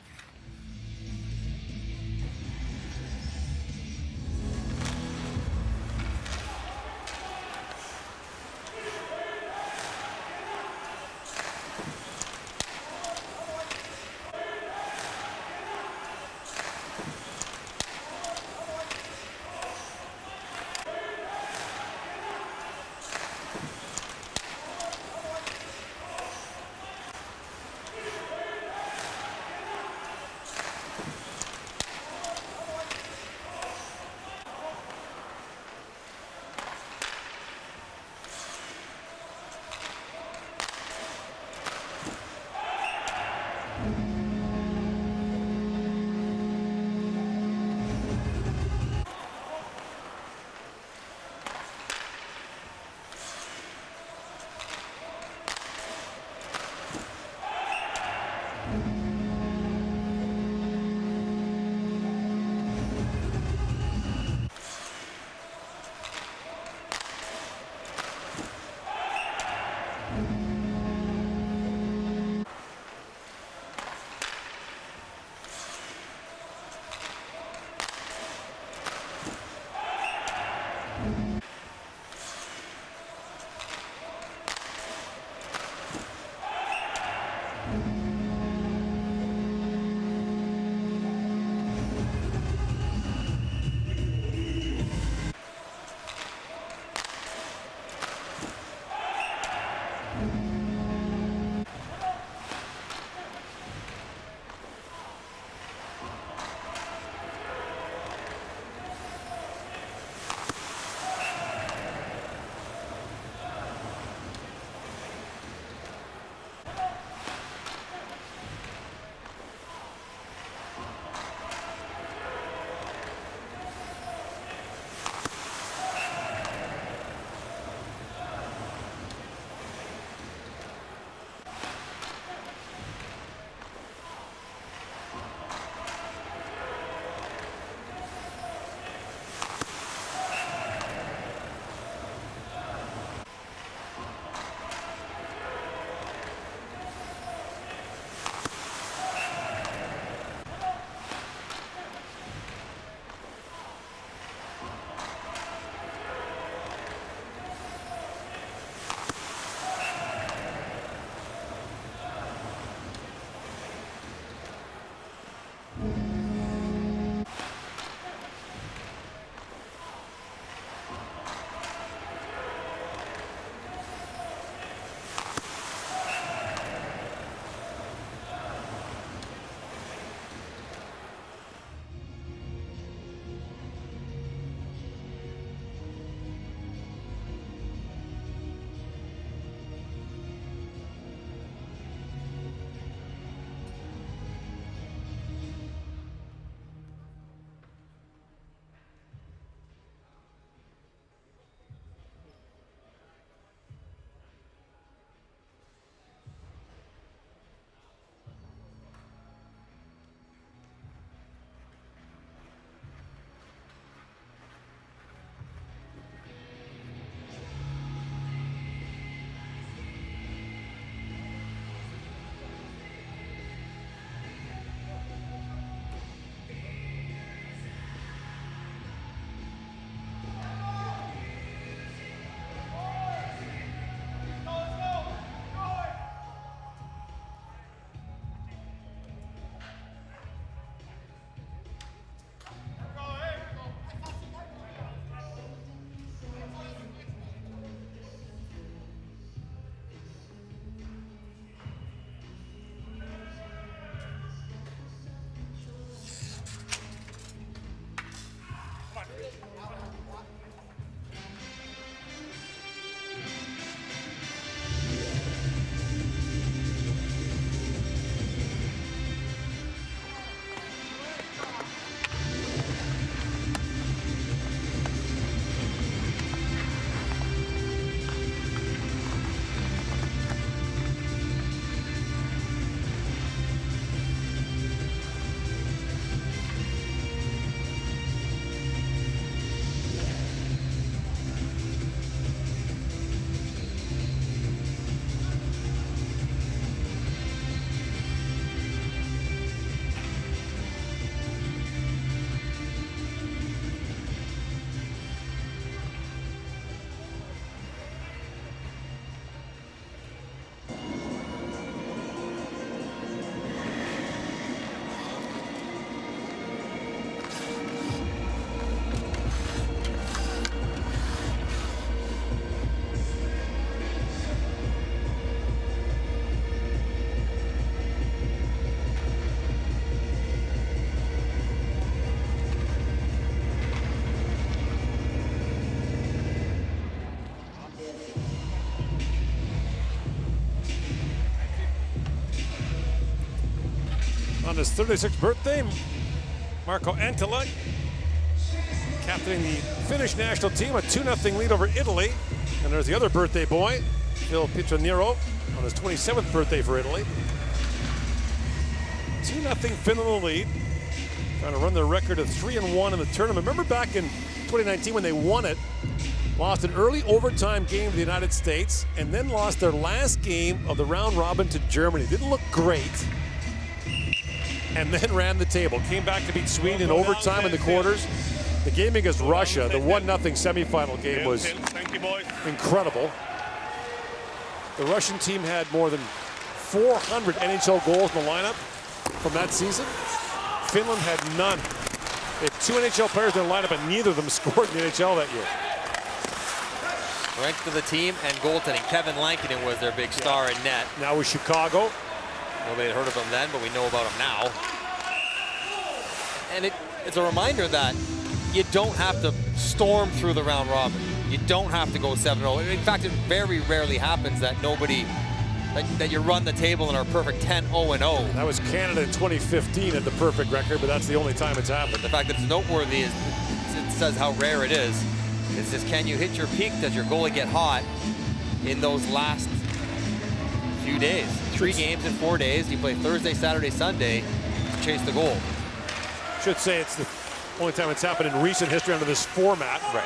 on his 36th birthday, Marco Anttila, captaining the Finnish national team, a 2-0 lead over Italy. And there's the other birthday boy, Phil Pietranero, on his 27th birthday for Italy. 2-0 Finland in the lead, trying to run their record of 3-1 in the tournament. Remember back in 2019 when they won it, lost an early overtime game to the United States, and then lost their last game of the round robin to Germany. Didn't look great, and then ran the table. Came back to beat Sweden in overtime in the quarters. The game against Russia, the 1-0 semifinal game, was incredible. The Russian team had more than 400 NHL goals in the lineup from that season. Finland had none. They had 2 NHL players in the lineup, and neither of them scored in the NHL that year. Strength of the team and goaltending. Kevin Lankinen was their big star in net. Now with Chicago. Nobody had heard of him then, but we know about him now. And it's a reminder that you don't have to storm through the round robin. You don't have to go 7-0. In fact, it very rarely happens that that you run the table and are perfect 10-0-0. That was Canada in 2015 at the perfect record, but that's the only time it's happened. The fact that it's noteworthy is it says how rare it is. It's just, can you hit your peak? Does your goalie get hot in those last few days? 3 games in 4 days. You play Thursday, Saturday, Sunday to chase the goal. Should say it's the only time it's happened in recent history under this format. Right.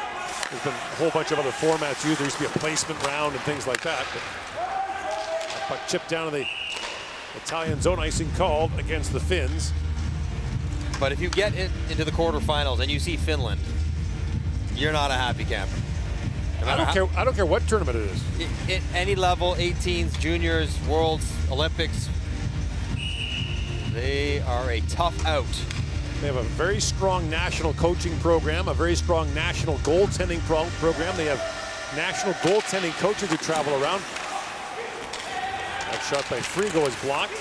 There's been a whole bunch of other formats used. There used to be a placement round and things like that. But that puck chipped down to the Italian zone, icing called against the Finns. But if you get it into the quarterfinals and you see Finland, you're not a happy camper. I don't care what tournament it is. At any level, 18s, juniors, worlds, Olympics, they are a tough out. They have a very strong national coaching program, a very strong national goaltending program. They have national goaltending coaches who travel around. That shot by Frigo is blocked.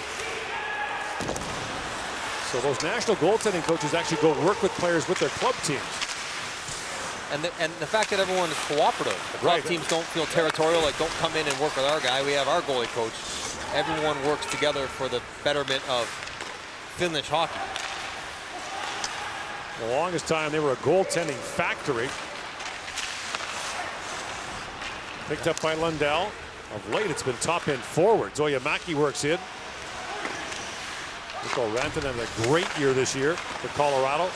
So those national goaltending coaches actually go work with players with their club teams. And the fact that everyone is cooperative. The club teams don't feel territorial, like don't come in and work with our guy. We have our goalie coach. Everyone works together for the betterment of Finnish hockey. The longest time they were a goaltending factory. Picked up by Lundell. Of late it's been top end forwards. Oyamaki works in. Mikko Rantanen had a great year this year for Colorado.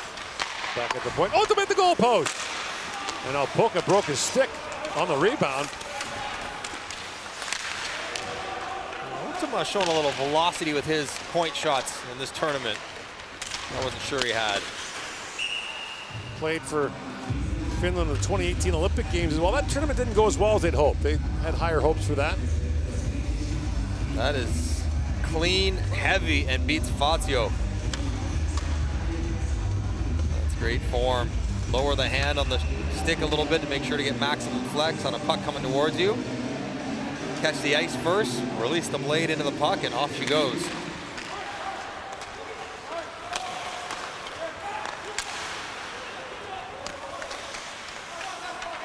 Back at the point. Ultimate the goal post. And Alpoka broke his stick on the rebound. Ultima showing a little velocity with his point shots in this tournament. I wasn't sure he had. Played for Finland in the 2018 Olympic Games as well. That tournament didn't go as well as they'd hoped. They had higher hopes for that. That is clean, heavy, and beats Fazio. That's great form. Lower the hand on the stick a little bit to make sure to get maximum flex on a puck coming towards you. Catch the ice first, release the blade into the puck, and off she goes.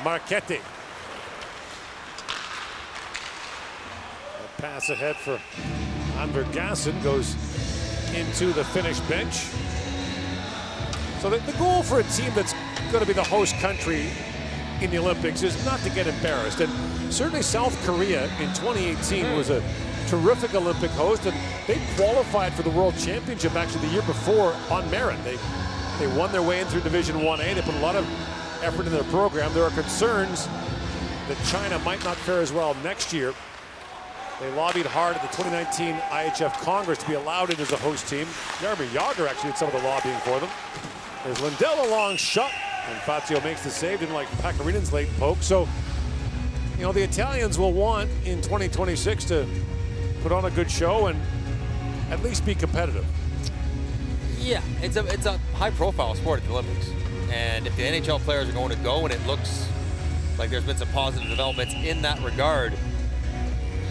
Marchetti. A pass ahead for Andergassen goes into the Finnish bench. So the goal for a team that's going to be the host country in the Olympics is not to get embarrassed. And certainly South Korea in 2018 was a terrific Olympic host, and they qualified for the World Championship actually the year before on merit. They won their way in through Division 1A. They put a lot of effort in their program. There are concerns that China might not fare as well next year. They lobbied hard at the 2019 IIHF Congress to be allowed in as a host team. Jaromir Jagr actually did some of the lobbying for them. There's Lundell, a long shot, and Fazio makes the save. Didn't like Pakarinen's late poke. So, you know, the Italians will want in 2026 to put on a good show and at least be competitive. Yeah, it's a high-profile sport at the Olympics. And if the NHL players are going to go and it looks like there's been some positive developments in that regard,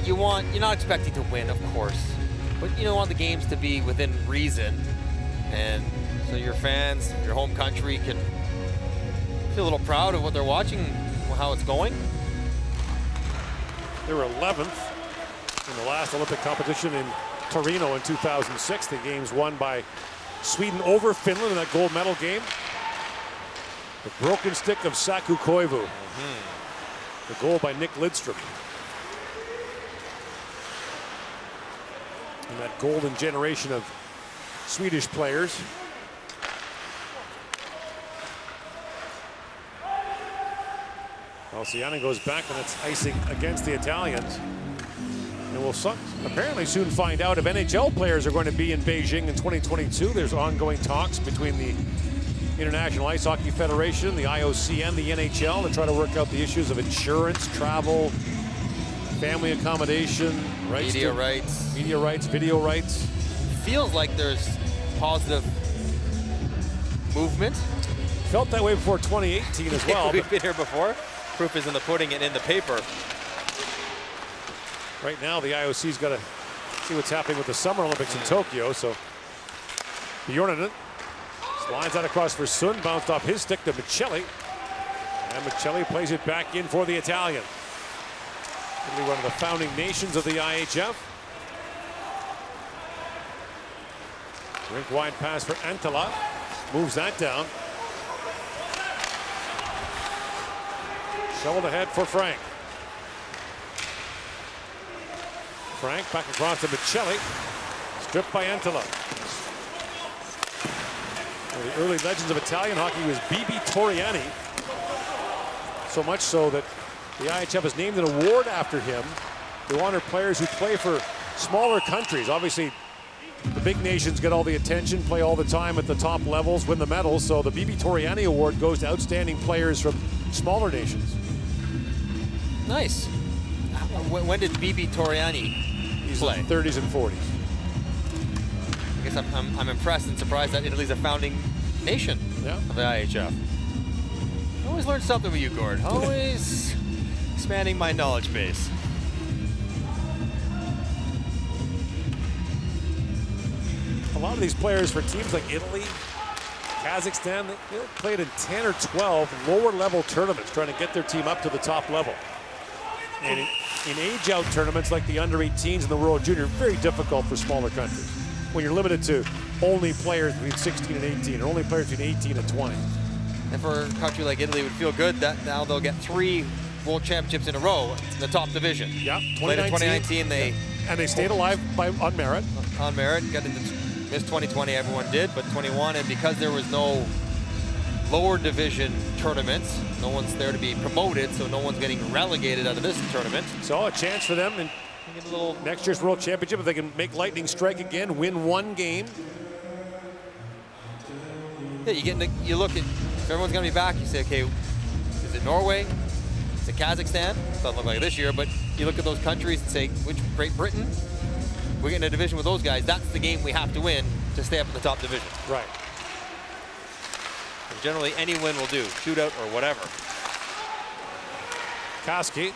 you're not expecting to win, of course, but you don't want the games to be within reason. And so your fans, your home country can feel a little proud of what they're watching, how it's going. They were 11th in the last Olympic competition in Torino in 2006. The game's won by Sweden over Finland in that gold medal game. The broken stick of Saku Koivu. The goal by Nick Lidstrom. And that golden generation of Swedish players. Alciani goes back, and it's icing against the Italians. And we'll apparently soon find out if NHL players are going to be in Beijing in 2022. There's ongoing talks between the International Ice Hockey Federation, the IOC, and the NHL to try to work out the issues of insurance, travel, family accommodation, media rights, video rights. Feels like there's positive movement. Felt that way before 2018 as well. We've been here before. Proof is in the pudding and in the paper. Right now, the IOC's got to see what's happening with the Summer Olympics in Tokyo. So, Bjornanen slides that across for Sund, bounced off his stick to Michelli. And Michelli plays it back in for the Italian. Italy, one of the founding nations of the IIHF. Rink wide pass for Antala. Moves that down. Shoveled ahead for Frank. Frank back across to Michelli. Stripped by Antala. One of the early legends of Italian hockey was Bibi Toriani. So much so that the IIHF has named an award after him to honor players who play for smaller countries. Obviously, the big nations get all the attention, play all the time at the top levels, win the medals. So the Bibi Toriani Award goes to outstanding players from smaller nations. Nice. When did Bibi Toriani play? In the 30s and 40s. I guess I'm impressed and surprised that Italy's a founding nation of the IIHF. I always learn something with you, Gord. Always expanding my knowledge base. A lot of these players for teams like Italy, Kazakhstan, they played in 10 or 12 lower level tournaments trying to get their team up to the top level. And in age out tournaments like the under 18s and the World Junior, very difficult for smaller countries when you're limited to only players between 16 and 18 or only players between 18 and 20. And for a country like Italy, it would feel good that now they'll get 3 World Championships in a row in the top division. Yeah, 2019 and they stayed alive on merit. On merit, got into missed 2020, everyone did, but 21, and because there was no lower division tournaments, no one's there to be promoted, so no one's getting relegated out of this tournament. So a chance for them in next year's World Championship if they can make lightning strike again, win 1 game. Yeah, you look at, if everyone's going to be back, you say, okay, is it Norway? Is it Kazakhstan? Doesn't look like this year, but you look at those countries and say, which Great Britain? We're getting a division with those guys. That's the game we have to win to stay up in the top division. Right. And generally, any win will do, shootout or whatever. Koski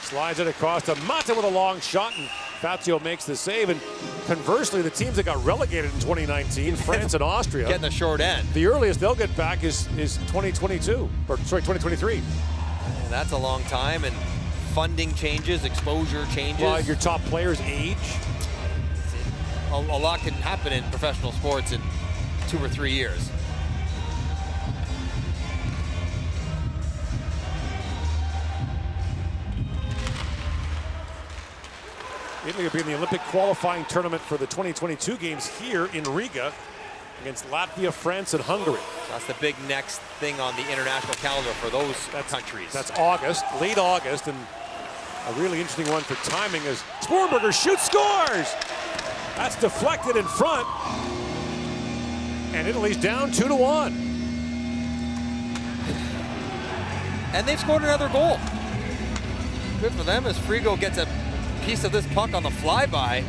slides it across to Mata with a long shot, and Fazio makes the save. And conversely, the teams that got relegated in 2019, France and Austria, getting the short end. The earliest they'll get back is 2022, or sorry, 2023. And that's a long time, and funding changes, exposure changes. Well, your top players age. A lot can happen in professional sports in 2 or 3 years. Italy will be in the Olympic qualifying tournament for the 2022 games here in Riga against Latvia, France, and Hungary. That's the big next thing on the international calendar for those countries. That's August, late August, and a really interesting one for timing as Spornberger shoots, scores! That's deflected in front. And Italy's down 2-1. And they've scored another goal. Good for them as Frigo gets a piece of this puck on the flyby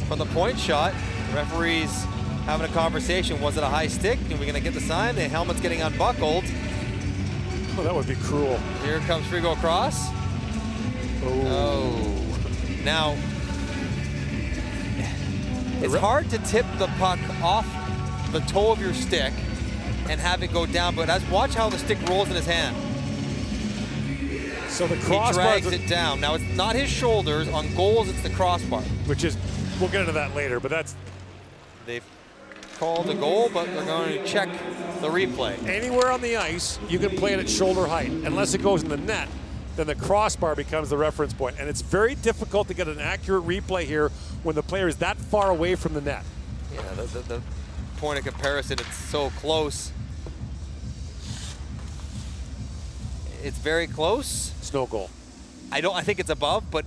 from the point shot. The referee's having a conversation. Was it a high stick? Are we going to get the sign? The helmet's getting unbuckled. Oh, that would be cruel. Here comes Frigo across. Oh. Now, it's hard to tip the puck off the toe of your stick and have it go down, but watch how the stick rolls in his hand. So the crossbar drags it down. Now it's not his shoulders. On goals, it's the crossbar. Which is We'll get into that later, but that's... They've called a goal, but they're going to check the replay. Anywhere on the ice, you can play it at shoulder height. Unless it goes in the net, then the crossbar becomes the reference point. And it's very difficult to get an accurate replay here when the player is that far away from the net. Yeah, the point of comparison, it's so close. It's very close. It's no goal. I think it's above, but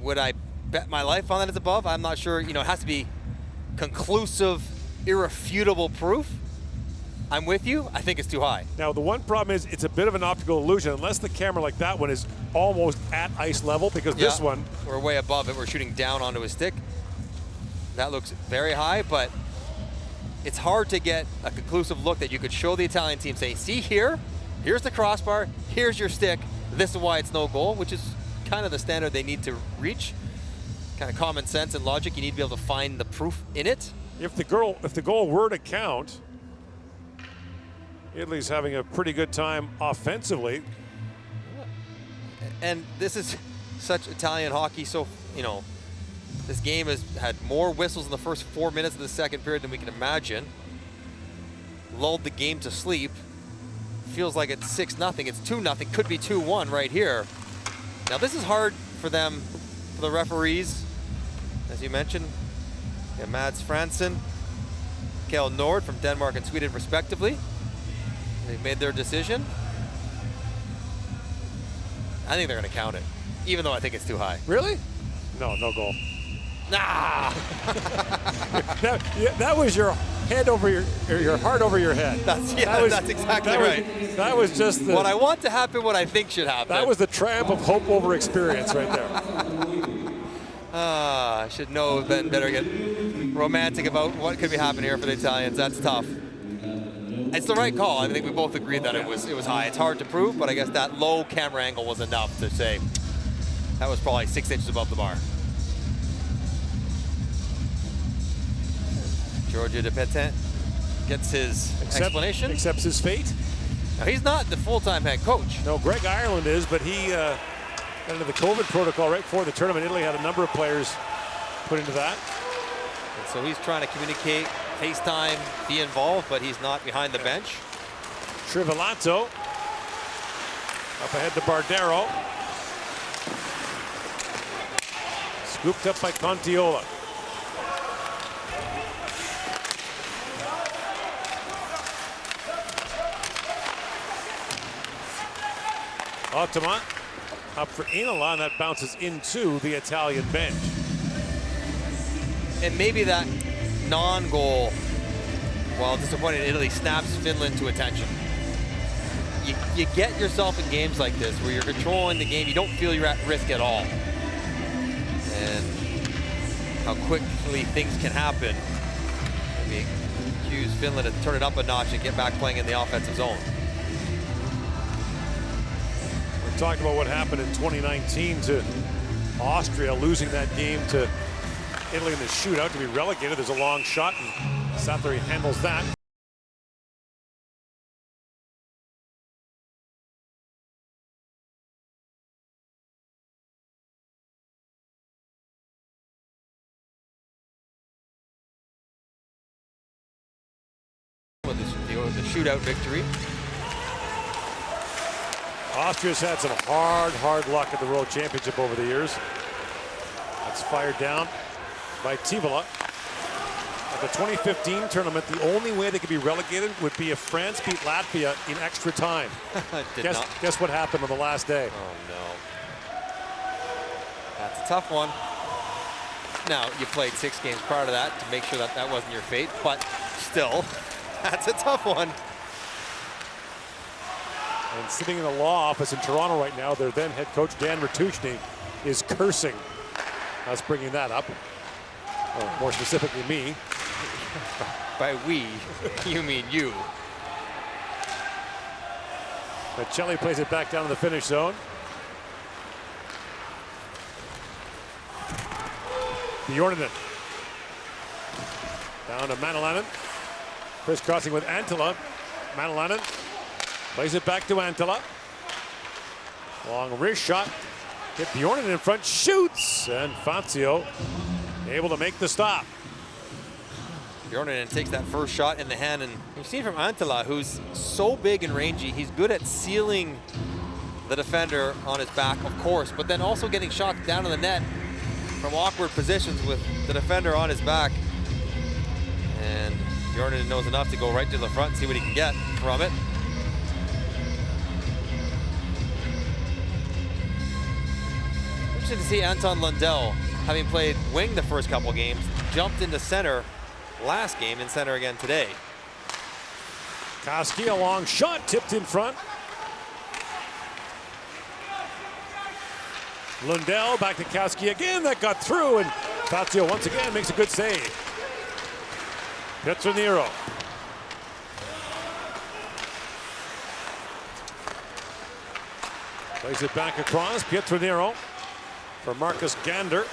would I bet my life on that it's above? I'm not sure. You know, it has to be conclusive, irrefutable proof. I'm with you. I think it's too high. Now, the one problem is it's a bit of an optical illusion unless the camera like that one is almost at ice level, because this one... We're way above it. We're shooting down onto his stick. That looks very high, but it's hard to get a conclusive look that you could show the Italian team, say, see here, here's the crossbar, here's your stick, this is why it's no goal, which is kind of the standard they need to reach. Kind of common sense and logic, you need to be able to find the proof in it. If the goal were to count, Italy's having a pretty good time offensively. And this is such Italian hockey, so, you know, this game has had more whistles in the first 4 minutes of the second period than we can imagine. Lulled the game to sleep. Feels like it's 6-0, it's 2-0, could be 2-1 right here. Now this is hard for them, for the referees, as you mentioned. Yeah, Mads Fransen, Kjell Nord from Denmark and Sweden respectively. They've made their decision. I think they're going to count it, even though I think it's too high. Really? No, no goal. Nah! that was your head over your heart over your head. That's exactly right. That was just the... What I want to happen, what I think should happen. That was the triumph of hope over experience right there. I should know, then better get romantic about what could be happening here for the Italians. That's tough. It's the right call. I think we both agreed that it was high. It's hard to prove, but I guess that low camera angle was enough to say that was probably 6 inches above the bar. Giorgio De Petin gets his explanation. Accepts his fate. Now, he's not the full-time head coach. No, Greg Ireland is, but he got into the COVID protocol right before the tournament. Italy had a number of players put into that. And so he's trying to communicate, FaceTime, be involved, but he's not behind the bench. Trivelato up ahead to Bardero. Scooped up by Contiola. Ottoma up for Inola, and that bounces into the Italian bench. And maybe that non-goal, while disappointing, Italy snaps Finland to attention. You get yourself in games like this where you're controlling the game, you don't feel you're at risk at all. And how quickly things can happen. Maybe accuse Finland to turn it up a notch and get back playing in the offensive zone. Talked about what happened in 2019 to Austria, losing that game to Italy in the shootout to be relegated. There's a long shot, and Sathari handles that. With the shootout victory. Austria's had some hard luck at the World Championship over the years. That's fired down by Tivola. At the 2015 tournament, the only way they could be relegated would be if France beat Latvia in extra time. Guess what happened on the last day? Oh, no. That's a tough one. Now, you played 6 games prior to that to make sure that that wasn't your fate, but still, that's a tough one. And sitting in the law office in Toronto right now, their then head coach, Dan Ratushny, is cursing us bringing that up. Or more specifically, me. By we, you mean you. Michelli plays it back down to the finish zone. Bjorninen. Down to Manalainen. Crisscrossing with Antila. Manalainen plays it back to Antila. Long wrist shot. Hit Bjorninen in front, shoots, and Fazio able to make the stop. Bjornen takes that first shot in the hand, and you've seen from Antila, who's so big and rangy, he's good at sealing the defender on his back, of course, but then also getting shots down in the net from awkward positions with the defender on his back. And Bjornen knows enough to go right to the front and see what he can get from it. Interesting to see Anton Lundell, having played wing the first couple games, jumped into center last game, in center again today. Koski, a long shot, tipped in front. Lundell back to Koski again, that got through, and Fazio once again makes a good save. Pietronero. Plays it back across, Pietronero for Marcus Gander.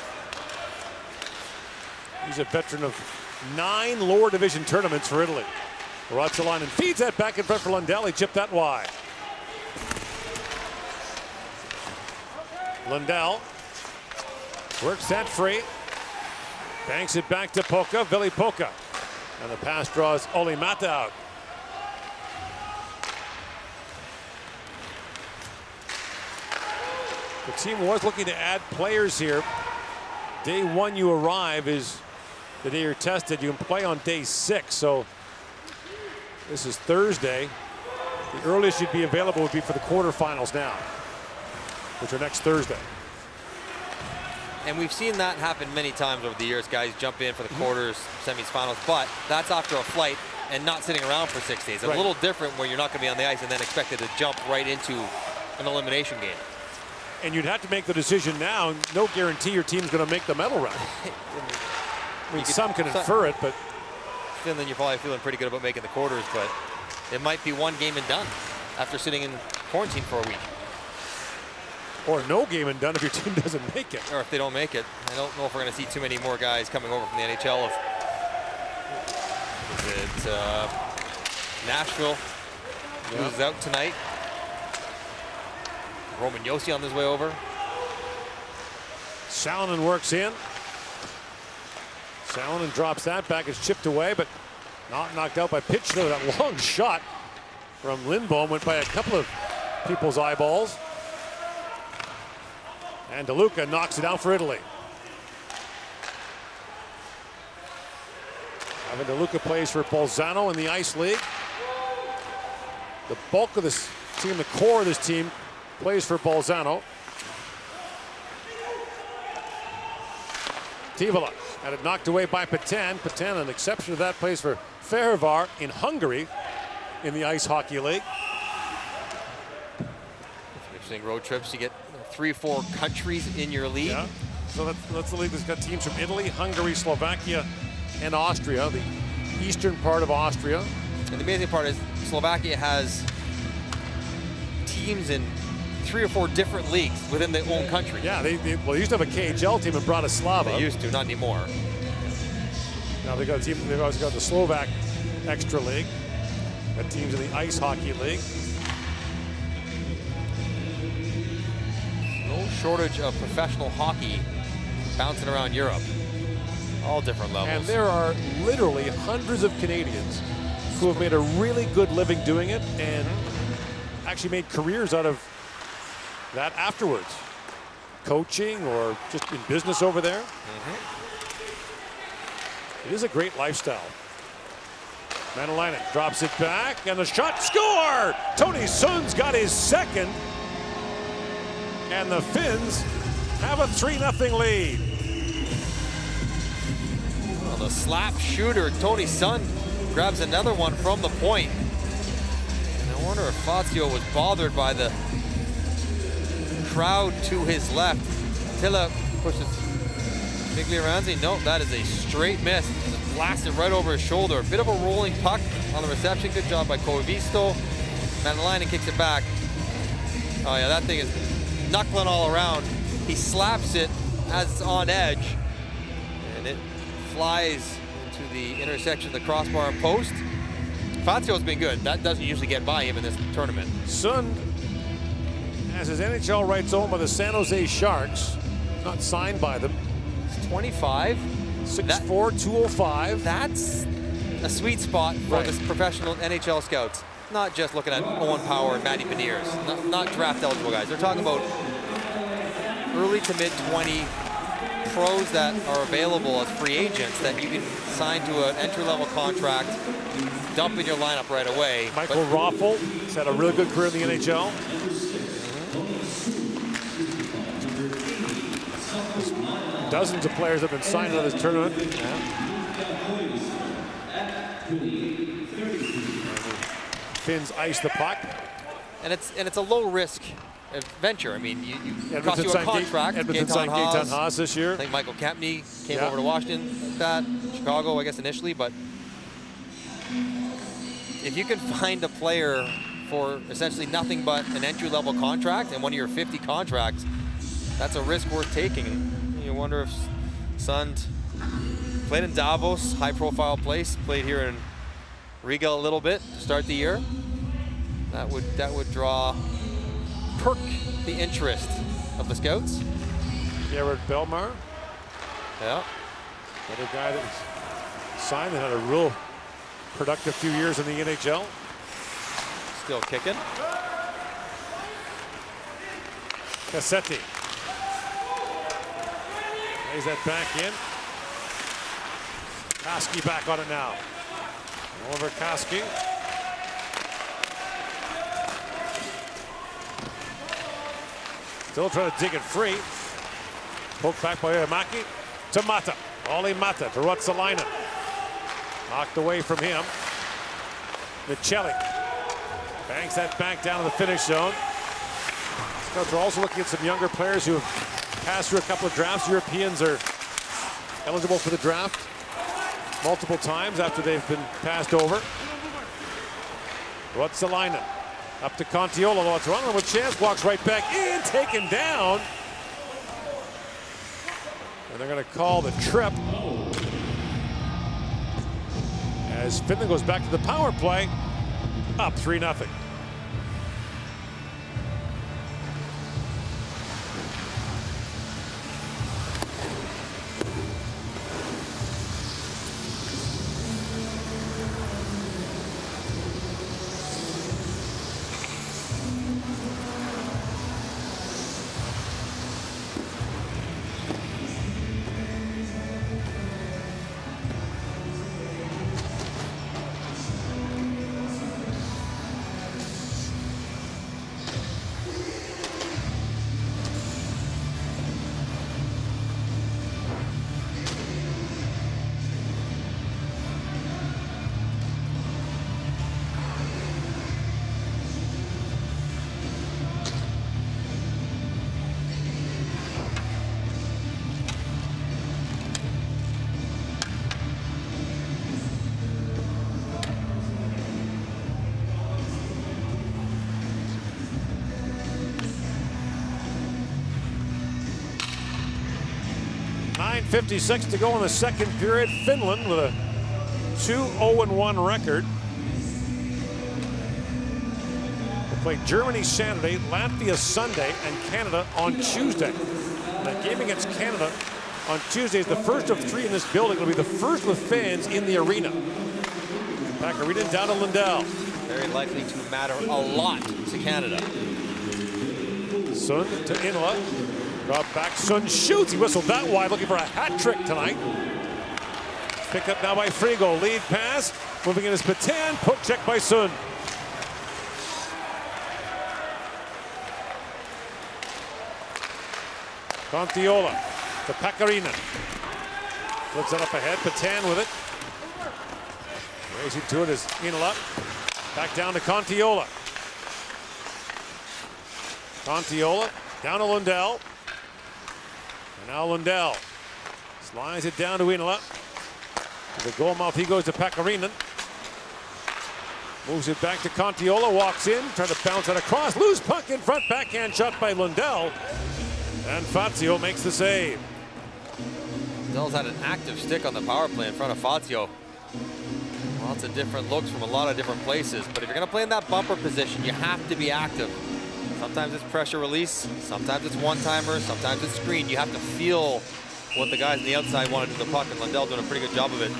He's a veteran of 9 lower division tournaments for Italy. Ruotsalainen feeds that back in front for Lundell. He chipped that wide. Lundell works that free. Banks it back to Poka, Vili Poka. And the pass draws Olli Mata out. The team was looking to add players here. Day 1 you arrive is the day you're tested. You can play on day 6, so this is Thursday. The earliest you'd be available would be for the quarterfinals now, which are next Thursday. And we've seen that happen many times over the years. Guys jump in for the quarters, semis, finals, but that's after a flight and not sitting around for 6 days. It's a little different where you're not going to be on the ice and then expected to jump right into an elimination game. And you'd have to make the decision now. No guarantee your team's going to make the medal run. I mean, some can infer it, but Finland, you're probably feeling pretty good about making the quarters, but it might be one game and done after sitting in quarantine for a week. Or no game and done if your team doesn't make it. Or if they don't make it. I don't know if we're going to see too many more guys coming over from the NHL. Is it Nashville, who's out tonight? Roman Josi on his way over. Salonen works in. Salonen drops that back. It's chipped away, but not knocked out by Pitchner. That long shot from Lindholm went by a couple of people's eyeballs. And DeLuca knocks it out for Italy. Ivan DeLuca plays for Bolzano in the Ice League. The bulk of this team, the core of this team, plays for Bolzano. Tivola had it knocked away by Petan. Petan, an exception to that, plays for Fehérvár in Hungary in the Ice Hockey League. Interesting road trips. You get 3 or 4 countries in your league. Yeah. So that's the league that's got teams from Italy, Hungary, Slovakia, and Austria, the eastern part of Austria. And the amazing part is Slovakia has teams in 3 or 4 different leagues within their own country. Yeah, they used to have a KHL team in Bratislava. They used to, not anymore. Now they've got a team. They've also got the Slovak Extra League. Got teams in the Ice Hockey League. No shortage of professional hockey bouncing around Europe. All different levels. And there are literally hundreds of Canadians who have made a really good living doing it and actually made careers out of that afterwards. Coaching or just in business over there. It is a great lifestyle. Manalainen drops it back and the shot, score! Tony Sund's got his second. And the Finns have a 3-0 lead. Well, the slap shooter, Tony Sund, grabs another one from the point. And I wonder if Fazio was bothered by the crowd to his left. Tilla pushes Miglioranzi. No, that is a straight miss. Just blasted right over his shoulder. A bit of a rolling puck on the reception. Good job by Koivisto. Manalainen kicks it back. Oh yeah, that thing is knuckling all around. He slaps it as it's on edge. And it flies into the intersection of the crossbar and post. Fazio's been good. That doesn't usually get by him in this tournament. Sund has his NHL rights owned by the San Jose Sharks. Not signed by them. He's 25. 6'4", 205. That's a sweet spot for the professional NHL scouts. Not just looking at Owen Power and Matty Beniers, not draft eligible guys. They're talking about early to mid 20 pros that are available as free agents that you can sign to an entry-level contract, dump in your lineup right away. Michael Raffel has had a really good career in the NHL. Dozens of players have been signed out of this tournament. Finns ice the puck. And it's a low-risk venture. I mean, you cost you a contract. Edmonton signed Gaetan Haas this year. I think Michael Kempney came over to Washington with that. Chicago, I guess, initially. But if you can find a player for essentially nothing but an entry-level contract and one of your 50 contracts, that's a risk worth taking. And you wonder if Sund played in Davos, high-profile place, played here in Riga a little bit to start the year. That would perk the interest of the scouts. Gerard Belmar. Yeah. Another guy that was signed that had a real productive few years in the NHL. Still kicking. Cassetti. Lays that back in. Koski back on it now. Oliver Koski. Still trying to dig it free. Poked back by Yamaki. To Mata. Olli Mata to Ruotsalainen. Knocked away from him. Michelli. Bangs that back down to the finish zone. Scouts are also looking at some younger players who have passed through a couple of drafts. Europeans are eligible for the draft multiple times after they've been passed over. Ruotsalainen. Up to Contiolo, though it's running with chance, walks right back in, taken down. And they're going to call the trip as Finland goes back to the power play, up 3-0. .56 to go in the second period. Finland with a 2-0-1 record. We'll play Germany Saturday, Latvia Sunday, and Canada on Tuesday. And that game against Canada on Tuesday is the first of 3 in this building. It'll be the first with fans in the arena. Back arena down to Lindell. Very likely to matter a lot to Canada. Sund to Inla. Drop back, Sund shoots. He whistled that wide, looking for a hat trick tonight. Picked up now by Frigo. Lead pass. Moving in is Patan. Poke check by Sund. Contiola to Pakarinen. Flips it up ahead. Patan with it. Racing to it is Inla. Back down to Contiola. Contiola down to Lundell. And now Lundell slides it down to Inla. To the goal mouth, he goes to Pakarinen. Moves it back to Contiola, walks in, trying to bounce it across. Loose puck in front, backhand shot by Lundell. And Fazio makes the save. Lundell's had an active stick on the power play in front of Fazio. Lots of different looks from a lot of different places. But if you're going to play in that bumper position, you have to be active. Sometimes it's pressure release, sometimes it's one-timer, sometimes it's screen. You have to feel what the guys on the outside want to do to the puck, and Lundell doing a pretty good job of it.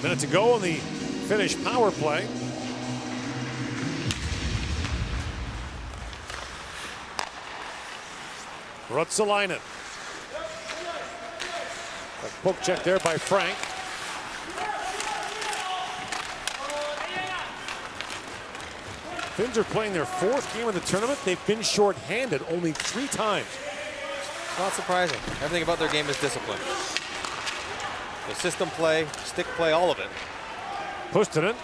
Minute to go on the Finnish power play. Ruotsalainen. A poke check there by Frank. Finns are playing their 4th game of the tournament. They've been short-handed only 3 times. Not surprising. Everything about their game is discipline. The system play, stick play, all of it. Pustonen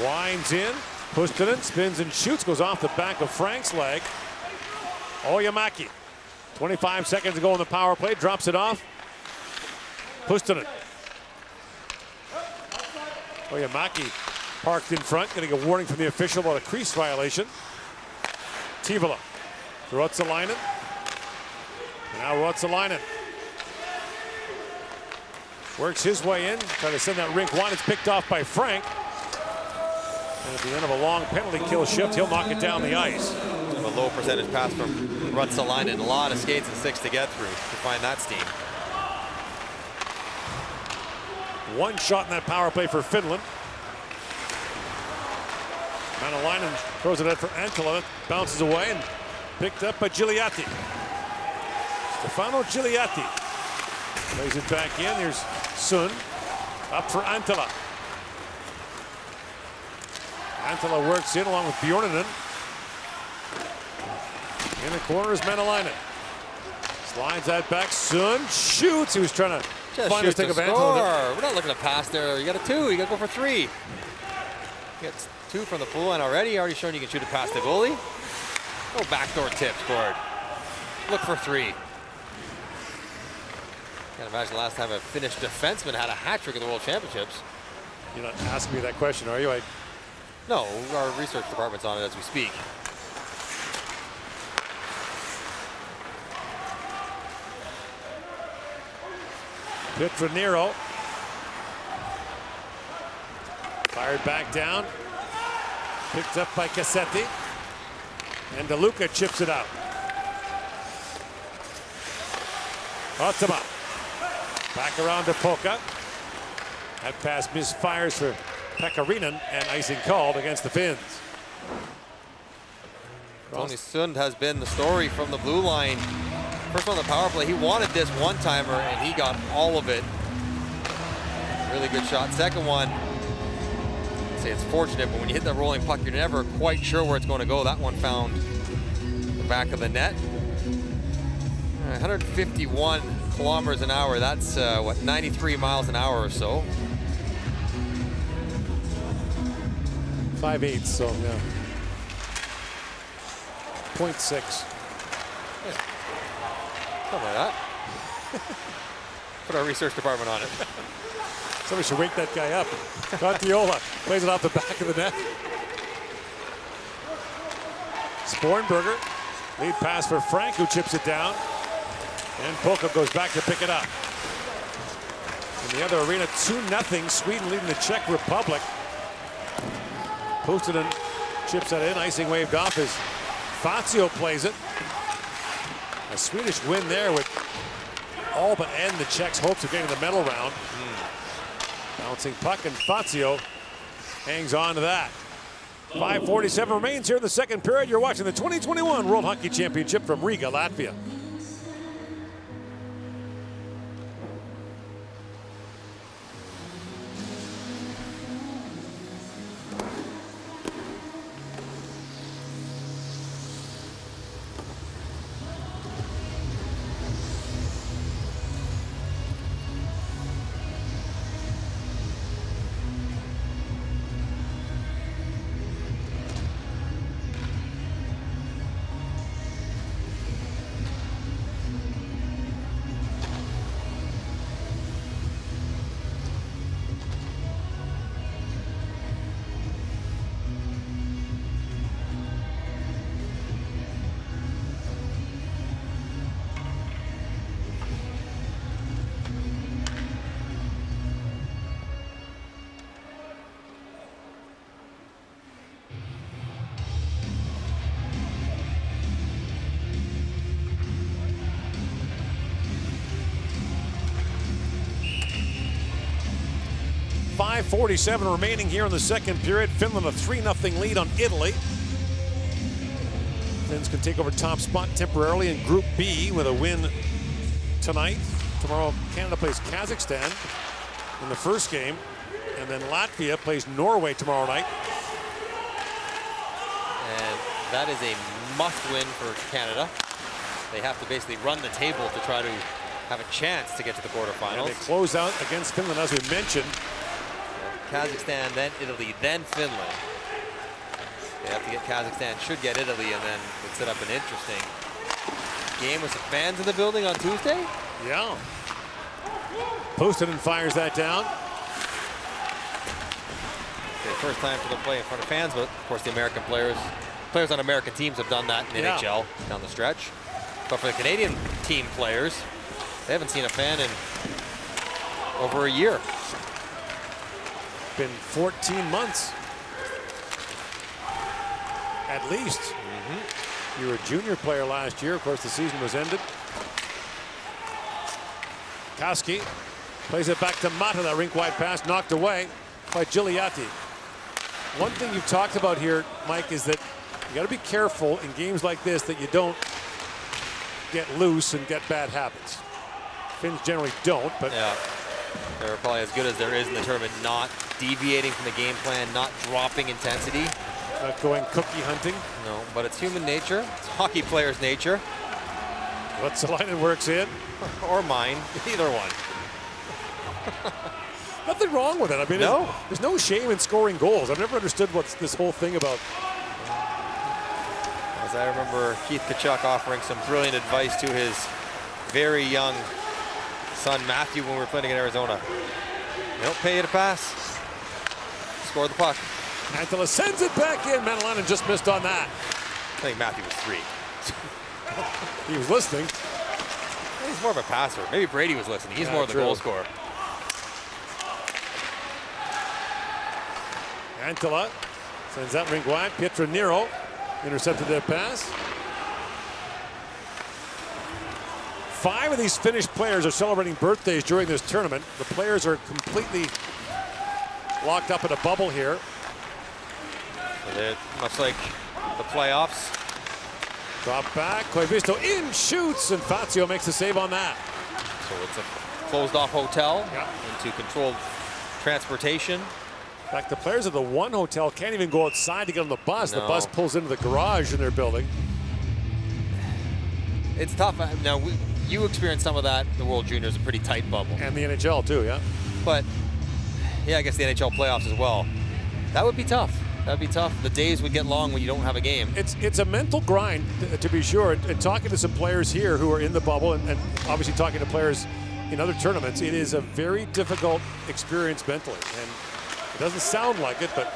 winds in. Pustonen spins and shoots. Goes off the back of Frank's leg. Oyamaki. 25 seconds to go on the power play. Drops it off. Pustonen. Oyamaki parked in front. Getting a warning from the official about a crease violation. Tivola. Ruotsalainen. Now Ruotsalainen works his way in, trying to send that rink wide. It's picked off by Frank. And at the end of a long penalty kill shift, he'll knock it down the ice. A low percentage pass from Ruotsalainen. A lot of skates and sticks to get through to find that steam. 1 shot in that power play for Finland. Manalainen throws it out for Antila. Bounces away and picked up by Gigliotti. Stefano Gigliotti plays it back in. Here's Sun up for Antila. Antila works in along with Bjornanen. In the corner is Manalainen. Slides that back. Sun shoots. He was trying to find a stick of Antila. We're not looking to pass there. You got a 2. You got to go for 3. You got 2 from the pool line already. Already shown you can shoot it past the goalie. No backdoor tip scored. Look for 3. Can't imagine the last time a Finnish defenseman had a hat trick at the World Championships. You're not asking me that question, are you? No, our research department's on it as we speak. Pietranero. Fired back down. Picked up by Cassetti. And DeLuca chips it out. Ottama. Back around to Poka. That pass misfires for Pekarinen, and icing called against the Finns. Tony Sund has been the story from the blue line. First on the power play, he wanted this one-timer, and he got all of it. Really good shot. Second one, I'd say it's fortunate, but when you hit that rolling puck, you're never quite sure where it's going to go. That one found the back of the net. 151 kilometers an hour. That's, 93 miles an hour or so. 5/8, so yeah. 0.6. Something like that. Put our research department on it. Somebody should wake that guy up. Contiola plays it off the back of the net. Spornberger, lead pass for Frank, who chips it down. And Polka goes back to pick it up. In the other arena, 2-0, Sweden leading the Czech Republic. Pustonen chips that in, icing waved off as Fazio plays it. A Swedish win there would all but end the Czechs' hopes of getting the medal round. Bouncing puck, and Fazio hangs on to that. 5:47 remains here in the second period. You're watching the 2021 World Hockey Championship from Riga, Latvia. 5:47 remaining here in the second period. Finland a 3-0 lead on Italy. Finns can take over top spot temporarily in Group B with a win tonight. Tomorrow, Canada plays Kazakhstan in the first game, and then Latvia plays Norway tomorrow night. And that is a must-win for Canada. They have to basically run the table to try to have a chance to get to the quarterfinals. And they close out against Finland, as we mentioned. Kazakhstan, then Italy, then Finland. They have to get Kazakhstan, should get Italy, and then would set up an interesting game with some fans in the building on Tuesday. Yeah. Pustonen fires that down. Okay, first time for them to play in front of fans, but of course the American players on American teams have done that in NHL down the stretch. But for the Canadian team players, they haven't seen a fan in over a year. Been 14 months. At least. You were a junior player last year. Of course, the season was ended. Koski plays it back to Mata. That rink-wide pass knocked away by Gigliotti. One thing you've talked about here, Mike, is that you got to be careful in games like this that you don't get loose and get bad habits. Finns generally don't, but yeah, they're probably as good as there is in the tournament. Not deviating from the game plan, not dropping intensity. Not going cookie hunting. No, but it's human nature. It's hockey players' nature. Ruotsalainen works in. Or mine, either one. Nothing wrong with it. I mean, no. There's no shame in scoring goals. I've never understood what's this whole thing about. As I remember Keith Tkachuk offering some brilliant advice to his very young son Matthew when we were playing in Arizona. They don't pay you to pass. Score the puck. Antila sends it back in. Manalainen just missed on that. I think Matthew was 3. He was listening. He's more of a passer. Maybe Brady was listening. He's more of the goal scorer. Antila sends that rink wide. Pietro Nero intercepted that pass. 5 of these Finnish players are celebrating birthdays during this tournament. The players are completely locked up in a bubble here. Much like the playoffs. Drop back. Koivisto in, shoots, and Fazio makes the save on that. So it's a closed-off hotel into controlled transportation. In fact, the players of the one hotel can't even go outside to get on the bus. No. The bus pulls into the garage in their building. It's tough. Now, you experienced some of that. The World Juniors, a pretty tight bubble. And the NHL too, yeah. But, yeah, I guess the NHL playoffs as well. That would be tough. That would be tough. The days would get long when you don't have a game. It's a mental grind, to be sure. And talking to some players here who are in the bubble and obviously talking to players in other tournaments, it is a very difficult experience mentally. And it doesn't sound like it, but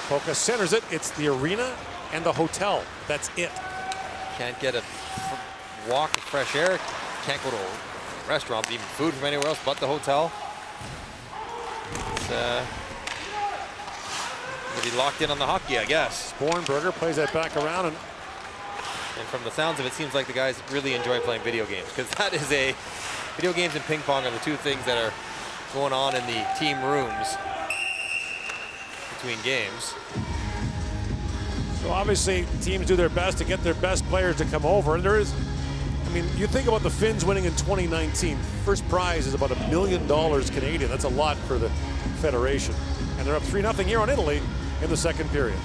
Polka centers it. It's the arena and the hotel. That's it. Can't get a walk of fresh air. Can't go to a restaurant, even food from anywhere else but the hotel. It's gonna be locked in on the hockey, I guess. Spornberger plays that back around, and from the sounds of it, seems like the guys really enjoy playing video games, because that is video games and ping pong are the two things that are going on in the team rooms between games. So obviously teams do their best to get their best players to come over, and there is, I mean, you think about the Finns winning in 2019. First prize is about $1 million Canadian. That's a lot for the federation. And they're up 3-0 here on Italy in the second period.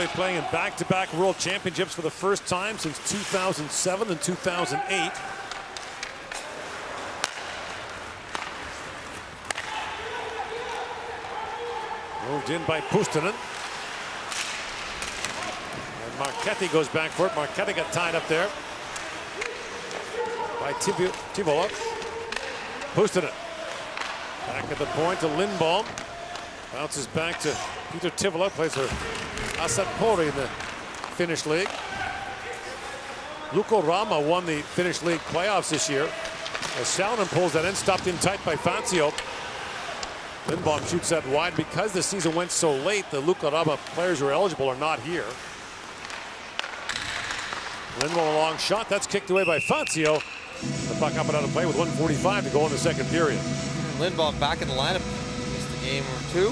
Italy playing in back-to-back World Championships for the first time since 2007 and 2008. Moved in by Puustinen. And Marchetti goes back for it. Marchetti got tied up there by Tivola. Puustinen. Back at the point to Lindholm. Bounces back to Peter Tivola. Plays for Asapori in the Finnish League. Lukko Rama won the Finnish League playoffs this year. As Salonen pulls that in, stopped in tight by Fazio. Lindholm shoots that wide. Because the season went so late, the Lukko Rama players who are eligible are not here. Lindholm a long shot. That's kicked away by Fazio. The puck up and out of play with 1:45 to go in the second period. Lindholm back in the lineup. Missed a game or two.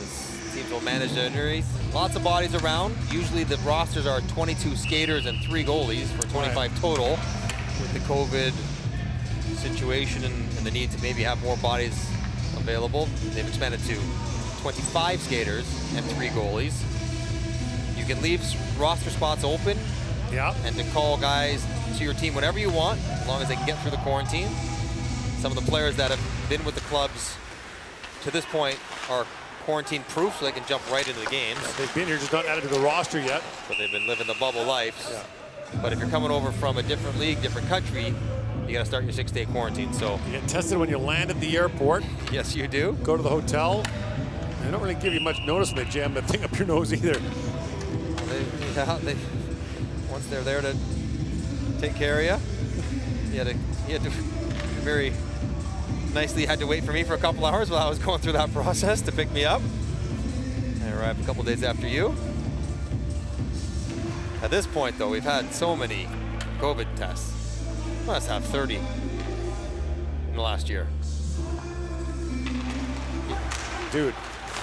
His teams will manage their injuries. Lots of bodies around. Usually the rosters are 22 skaters and 3 goalies for 25 total. With the COVID situation and the need to maybe have more bodies available, they've expanded to 25 skaters and 3 goalies. You can leave roster spots open, and to call guys to your team whenever you want, as long as they can get through the quarantine. Some of the players that have been with the clubs to this point are quarantine proof, so they can jump right into the games. They've been here, just not added to the roster yet. So they've been living the bubble life. But if you're coming over from a different league, different country, you got to start your 6-day quarantine. So you get tested when you land at the airport. Yes, you do. Go to the hotel. They don't really give you much notice when they jam that thing up your nose either. Once they're there to take care of you, he had to very nicely had to wait for me for a couple hours while I was going through that process to pick me up. I arrived a couple days after you. At this point, though, we've had so many COVID tests. We must have 30 in the last year. Dude.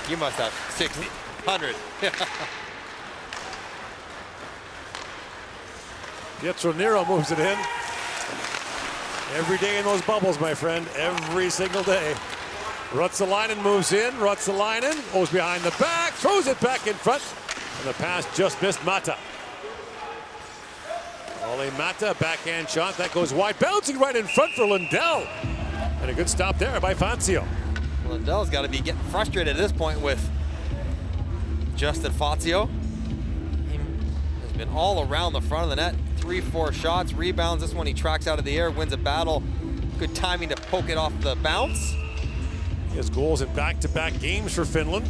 You must have 60, 100. Pietro Nero moves it in. Every day in those bubbles, my friend. Every single day. Ruotsalainen moves in. Ruotsalainen goes behind the back, throws it back in front, and the pass just missed Mata. Ole Mata, backhand shot. That goes wide. Bouncing right in front for Lundell. And a good stop there by Fazio. Lundell's got to be getting frustrated at this point with Justin Fazio. He has been all around the front of the net. 3-4 shots, rebounds. This one he tracks out of the air, wins a battle. Good timing to poke it off the bounce. He has goals in back-to-back games for Finland.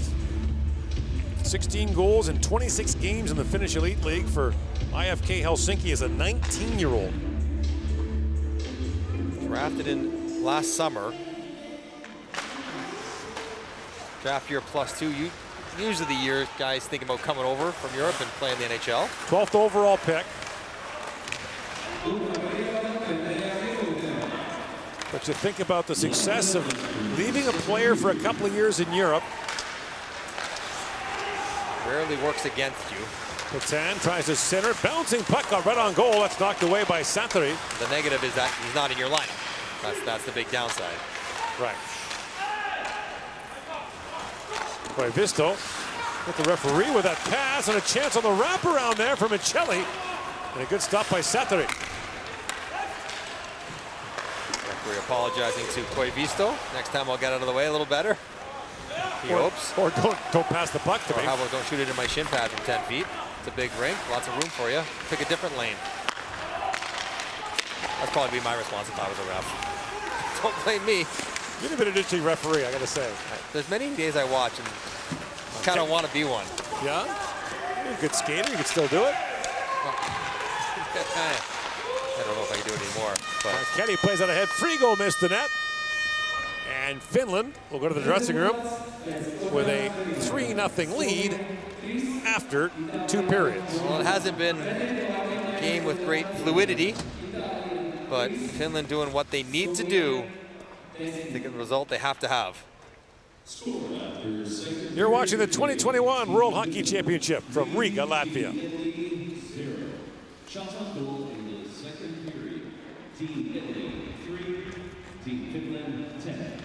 16 goals in 26 games in the Finnish Elite League for IFK Helsinki as a 19-year-old. Drafted in last summer. Draft year +2. Usually the year guys think about coming over from Europe and playing the NHL. 12th overall pick. But you think about the success of leaving a player for a couple of years in Europe. Rarely works against you. Patan tries to center, bouncing puck got right on goal. That's knocked away by Santeri. The negative is that he's not in your lineup. That's the big downside. Right. Koivisto with the referee with that pass and a chance on the wraparound there for Michelli. And a good stop by Santeri. Referee apologizing to Koivisto. Next time I'll get out of the way a little better. He hopes. Or don't pass the puck to me. How about don't shoot it in my shin pad from 10 feet. It's a big rink, lots of room for you. Pick a different lane. That's probably be my response if I was a ref. Don't blame me. You've been an interesting referee, I gotta say. There's many days I watch and I kind of want to be one. Yeah? You're a good skater, you can still do it. I don't know if I can do it anymore. But Kenny plays out ahead. Frigo missed the net. And Finland will go to the dressing room with a 3-0 lead after 2 periods. Well, it hasn't been a game with great fluidity, but Finland doing what they need to do to get the result they have to have. You're watching the 2021 World Hockey Championship from Riga, Latvia. Shots on goal in the second period. Team Italy 3, Team Finland 10.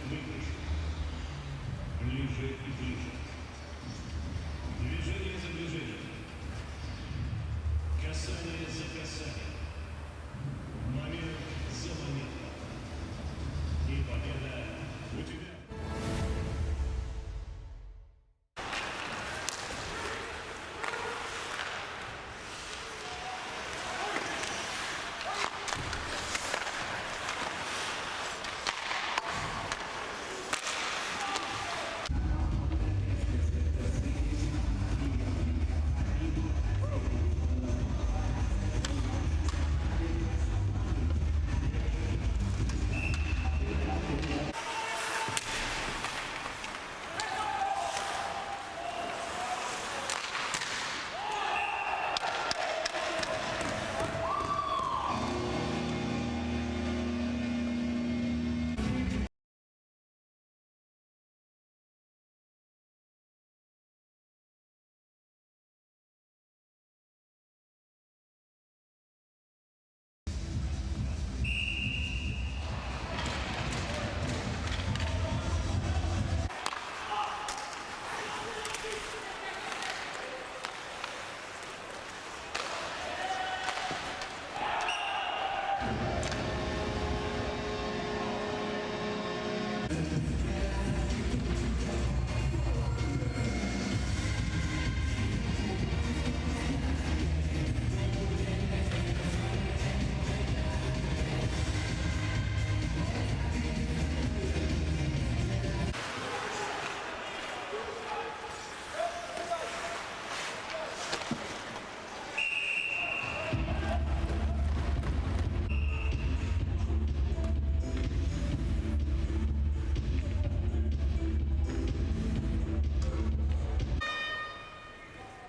выключен. Ближе и ближе. Движение за движением. Касание за касанием. Момент за моментом. И победа у тебя.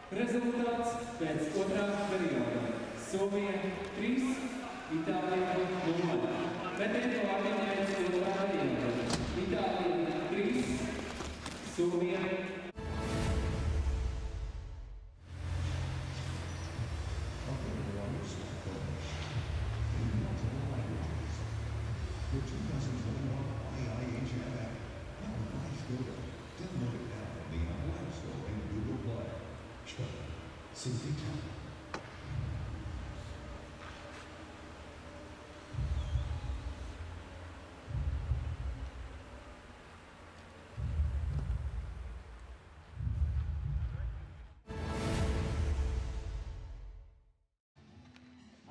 Rezultāts pēc otrās perioda. Somija 3, Itālija 0. Metienu vārdiem pēc otrā perioda. Itālija 3, Somija 0. The 2021 IIHF app. Now live photo. Download it now from the Apple App Store and Google Play. Simply tap.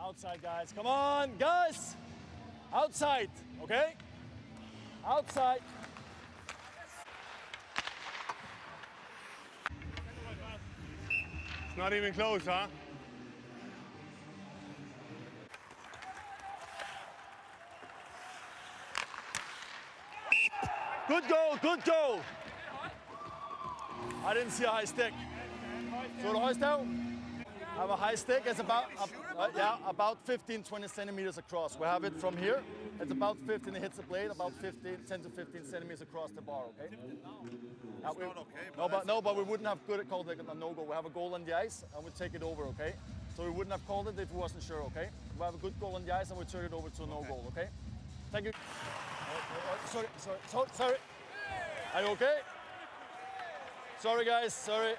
Outside, guys. Come on, guys. Outside, okay? Outside. It's not even close, huh? Good goal, good goal. I didn't see a high stick. So the hoist out. I have a high stick. It's about 15, 20 centimeters across. We have it from here. It's about 15. It hits the blade about 10 to 15 centimeters across the bar. Okay. But we wouldn't have called it a no-goal. We have a goal on the ice and we take it over. Okay. So we wouldn't have called it if we wasn't sure. Okay. We have a good goal on the ice and we turn it over to a no-goal. Okay. Thank you. Sorry. Are you okay? Sorry, guys. Sorry.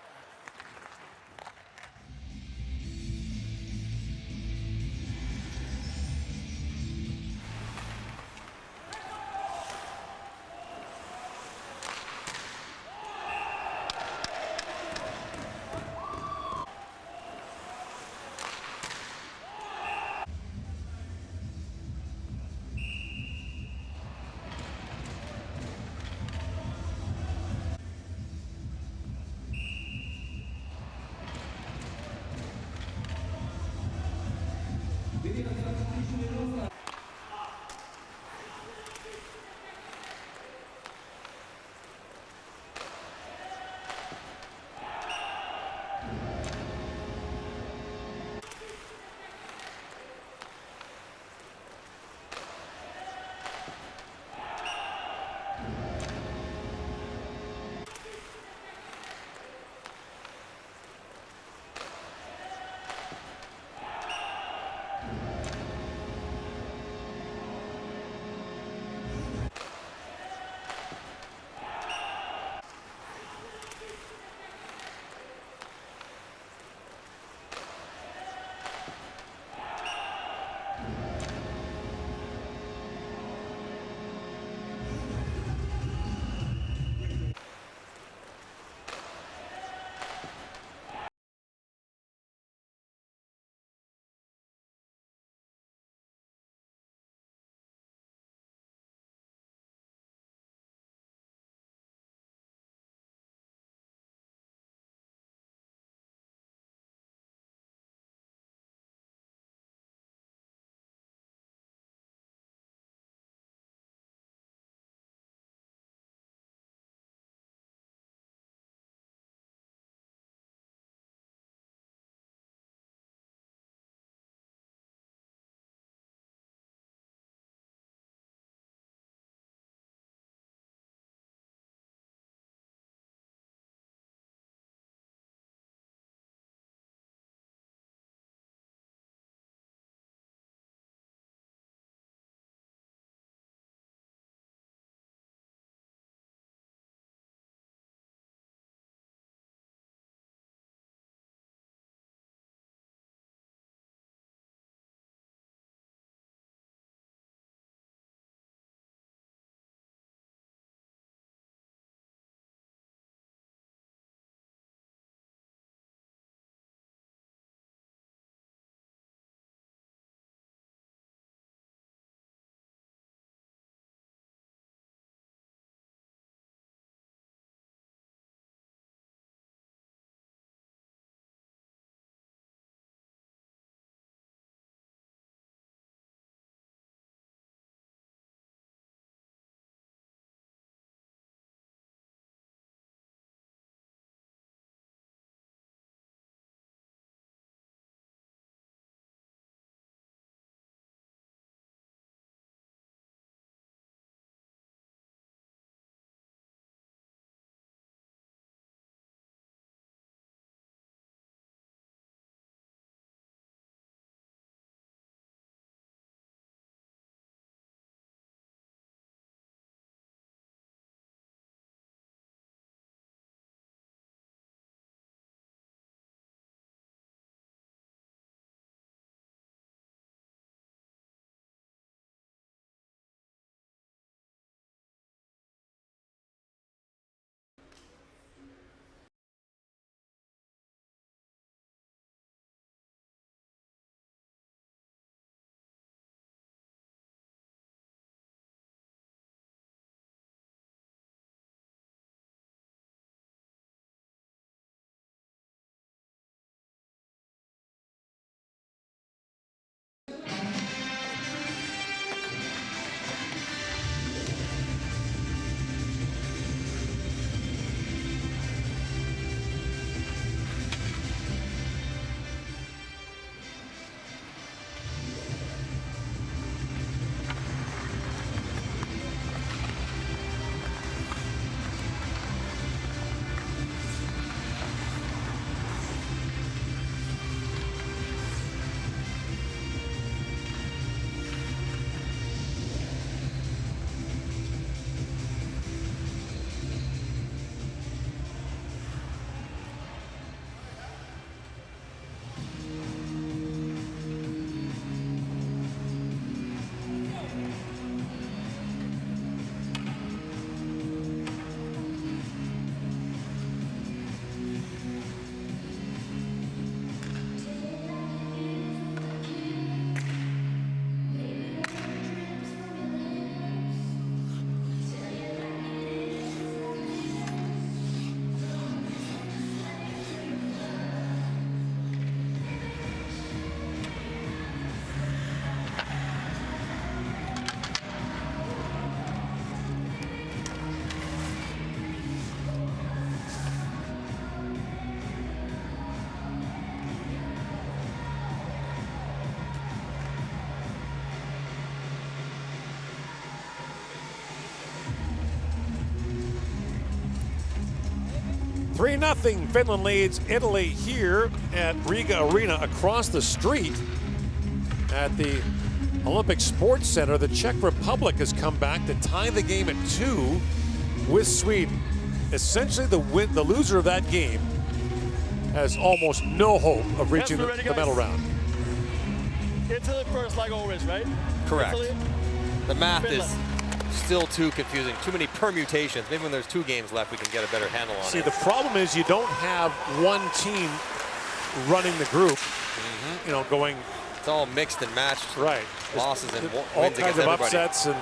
3-0. Finland leads Italy here at Riga Arena across the street at the Olympic Sports Center. The Czech Republic has come back to tie the game at 2 with Sweden. Essentially, the loser of that game has almost no hope of reaching the medal round. Italy first, like always, right? Correct. Italy, The math Finland. is still too confusing. Too many permutations. Maybe when there's 2 games left, we can get a better handle on See, it. the problem is you don't have one team running the group, you know, going. It's all mixed and matched. Right. Losses and all wins kinds against of everybody. upsets and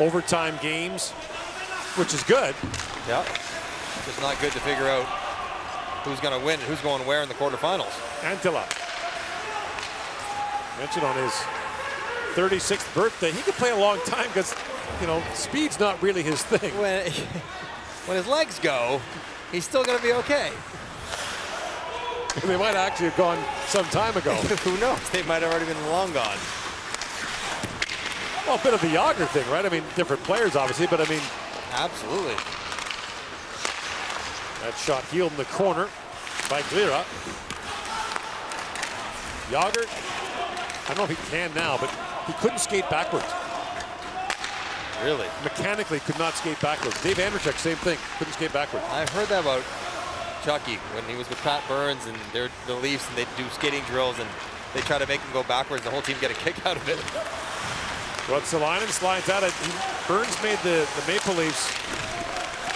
overtime games, which is good. Yeah. Just not good to figure out who's going to win and who's going where in the quarterfinals. Antila. Mentioned on his 36th birthday. He could play a long time because, you know, speed's not really his thing. When his legs go, he's still going to be okay. They might actually have gone some time ago. Who knows? They might have already been long gone. Well, a bit of the Yager thing, right? I mean, different players, obviously, but I mean. Absolutely. That shot healed in the corner by Glira. Yager, I don't know if he can now, but he couldn't skate backwards. Really? Mechanically could not skate backwards. Dave Andrzejczyk, same thing, couldn't skate backwards. I've heard that about Chucky when he was with Pat Burns and they're the Leafs and they'd do skating drills and they try to make him go backwards. The whole team get a kick out of it. Ruotsalainen slides out. Burns made the Maple Leafs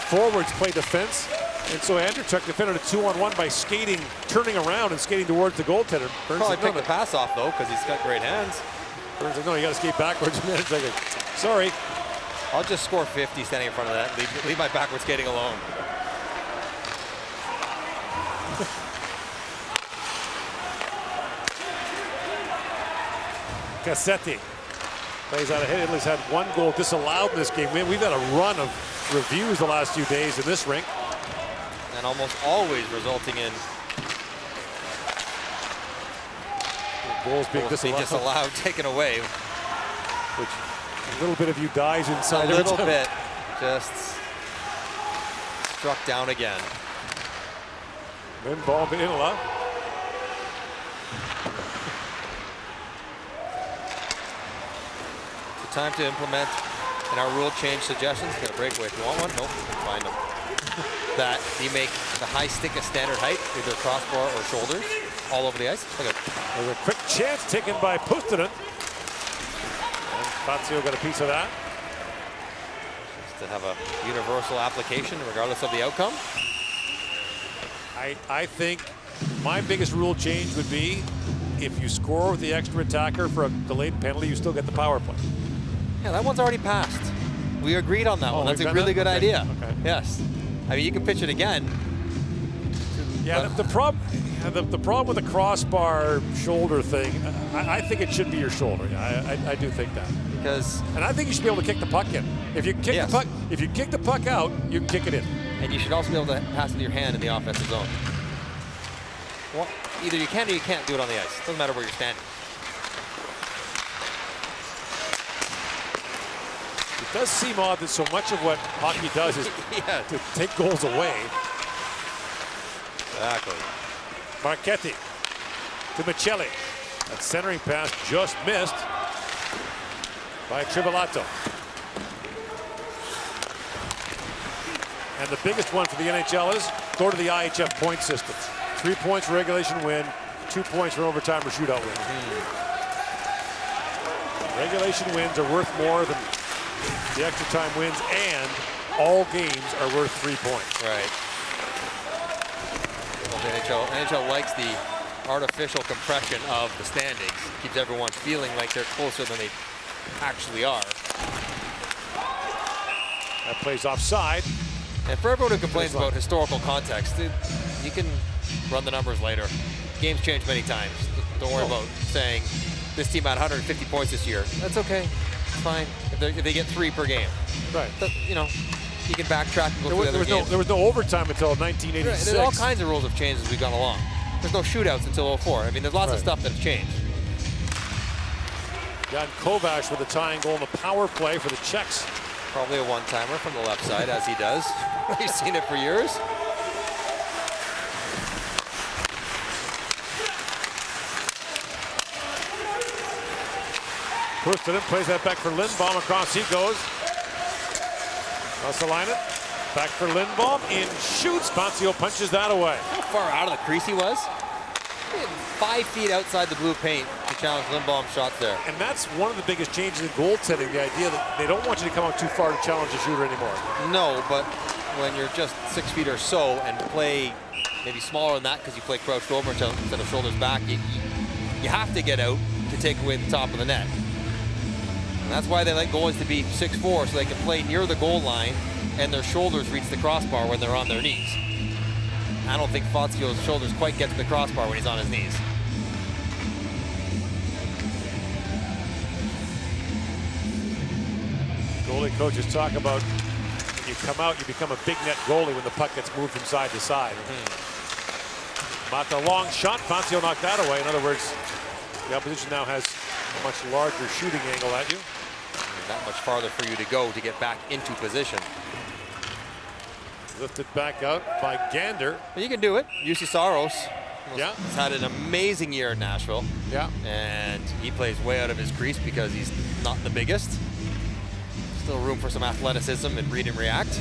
forwards play defense. And so Andrzejczyk defended a 2-on-1 by skating, turning around and skating towards the goaltender. Burns Probably said, picked no, the pass off though because he's got great hands. Burns said, no, you got to skate backwards. And Andrzejczyk, sorry. I'll just score 50 standing in front of that. Leave my backward skating alone. Cassetti plays out ahead. Italy's had 1 goal disallowed in this game. We've had a run of reviews the last few days in this rink. And almost always resulting in goals being disallowed, taken away. Which a little bit of you dies inside. A little bit. Just struck down again. Then ball to Inola. The time to implement in our rule change suggestions. Got a breakaway if you want one. Nope, you can find them. That you make the high stick a standard height, either crossbar or shoulders, all over the ice. There's a quick chance taken by Puustinen. And Fazio got a piece of that. Just to have a universal application regardless of the outcome. I think my biggest rule change would be if you score with the extra attacker for a delayed penalty, you still get the power play. Yeah, that one's already passed. We agreed on that one. That's a really good idea. Okay. Yes. I mean, you can pitch it again. Yeah, the problem with the crossbar shoulder thing, I think it should be your shoulder. I do think that. And I think you should be able to kick the puck in. If you kick the puck, if you kick the puck out, you can kick it in. And you should also be able to pass with your hand in the offensive zone. Well, either you can or you can't do it on the ice. Doesn't matter where you're standing. It does seem odd that so much of what hockey does is to take goals away. Exactly. Marchetti to Michelli. That centering pass just missed by Trivelato. And the biggest one for the NHL is go to the IIHF point system. 3 points for regulation win, 2 points for overtime or shootout win. Regulation wins are worth more than the extra time wins, and all games are worth 3 points. Right. Well, the NHL likes the artificial compression of the standings. Keeps everyone feeling like they're closer than they actually are. That plays offside. And for everyone who complains about historical context, you can run the numbers later. Games change many times. Don't worry about saying this team had 150 points this year. That's okay. It's fine if they get 3 per game. Right. But, you know, you can backtrack and go through the other games. There was no overtime until 1986. Right. There's all kinds of rules have changed as we've gone along. There's no shootouts until 04. I mean, there's lots of stuff that's changed. Jan Kovac with a tying goal in the power play for the Czechs. Probably a one-timer from the left side, as he does. We've seen it for years. Pusted him, plays that back for Lindbaum. Across he goes. Russelainen. Back for Lindbaum. In shoots. Fazio punches that away. How far out of the crease he was? 5 feet outside the blue paint to challenge Lindbaum's shots there. And that's one of the biggest changes in goaltending, the idea that they don't want you to come out too far to challenge the shooter anymore. No, but when you're just 6 feet or so and play maybe smaller than that because you play crouched over instead of shoulders back, you have to get out to take away the top of the net. And that's why they like goalies to be 6'4", so they can play near the goal line and their shoulders reach the crossbar when they're on their knees. I don't think Fazio's shoulders quite get to the crossbar when he's on his knees. Goalie coaches talk about when you come out, you become a big net goalie when the puck gets moved from side to side. Mata, long shot. Fazio knocked that away. In other words, the opposition now has a much larger shooting angle at you. That much farther for you to go to get back into position. Lifted back out by Gander. But you can do it. Jussi Saros yeah. has had an amazing year in Nashville. Yeah. And he plays way out of his crease because he's not the biggest. Still room for some athleticism and read and react.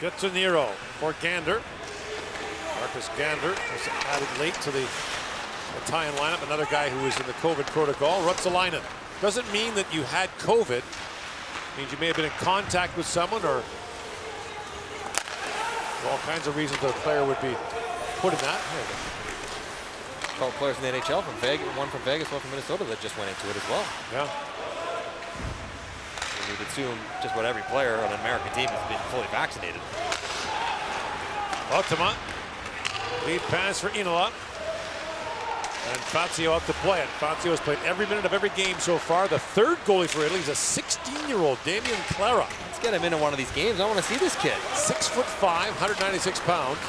Gets to Nero for Gander. Marcus Gander was added late to the Italian lineup. Another guy who was in the COVID protocol. Rutsalainen. Doesn't mean that you had COVID. It means you may have been in contact with someone or all kinds of reasons that a player would be put in that. A couple players in the NHL from Vegas, one from Vegas, one from Minnesota that just went into it as well. Yeah. You'd assume just about every player on an American team has been fully vaccinated. Ultima. Lead pass for Inola. And Fazio out to play it. Fazio has played every minute of every game so far. The third goalie for Italy is a 16-year-old Damian Clara. Let's get him into one of these games. I want to see this kid. 6'5", 196 pounds.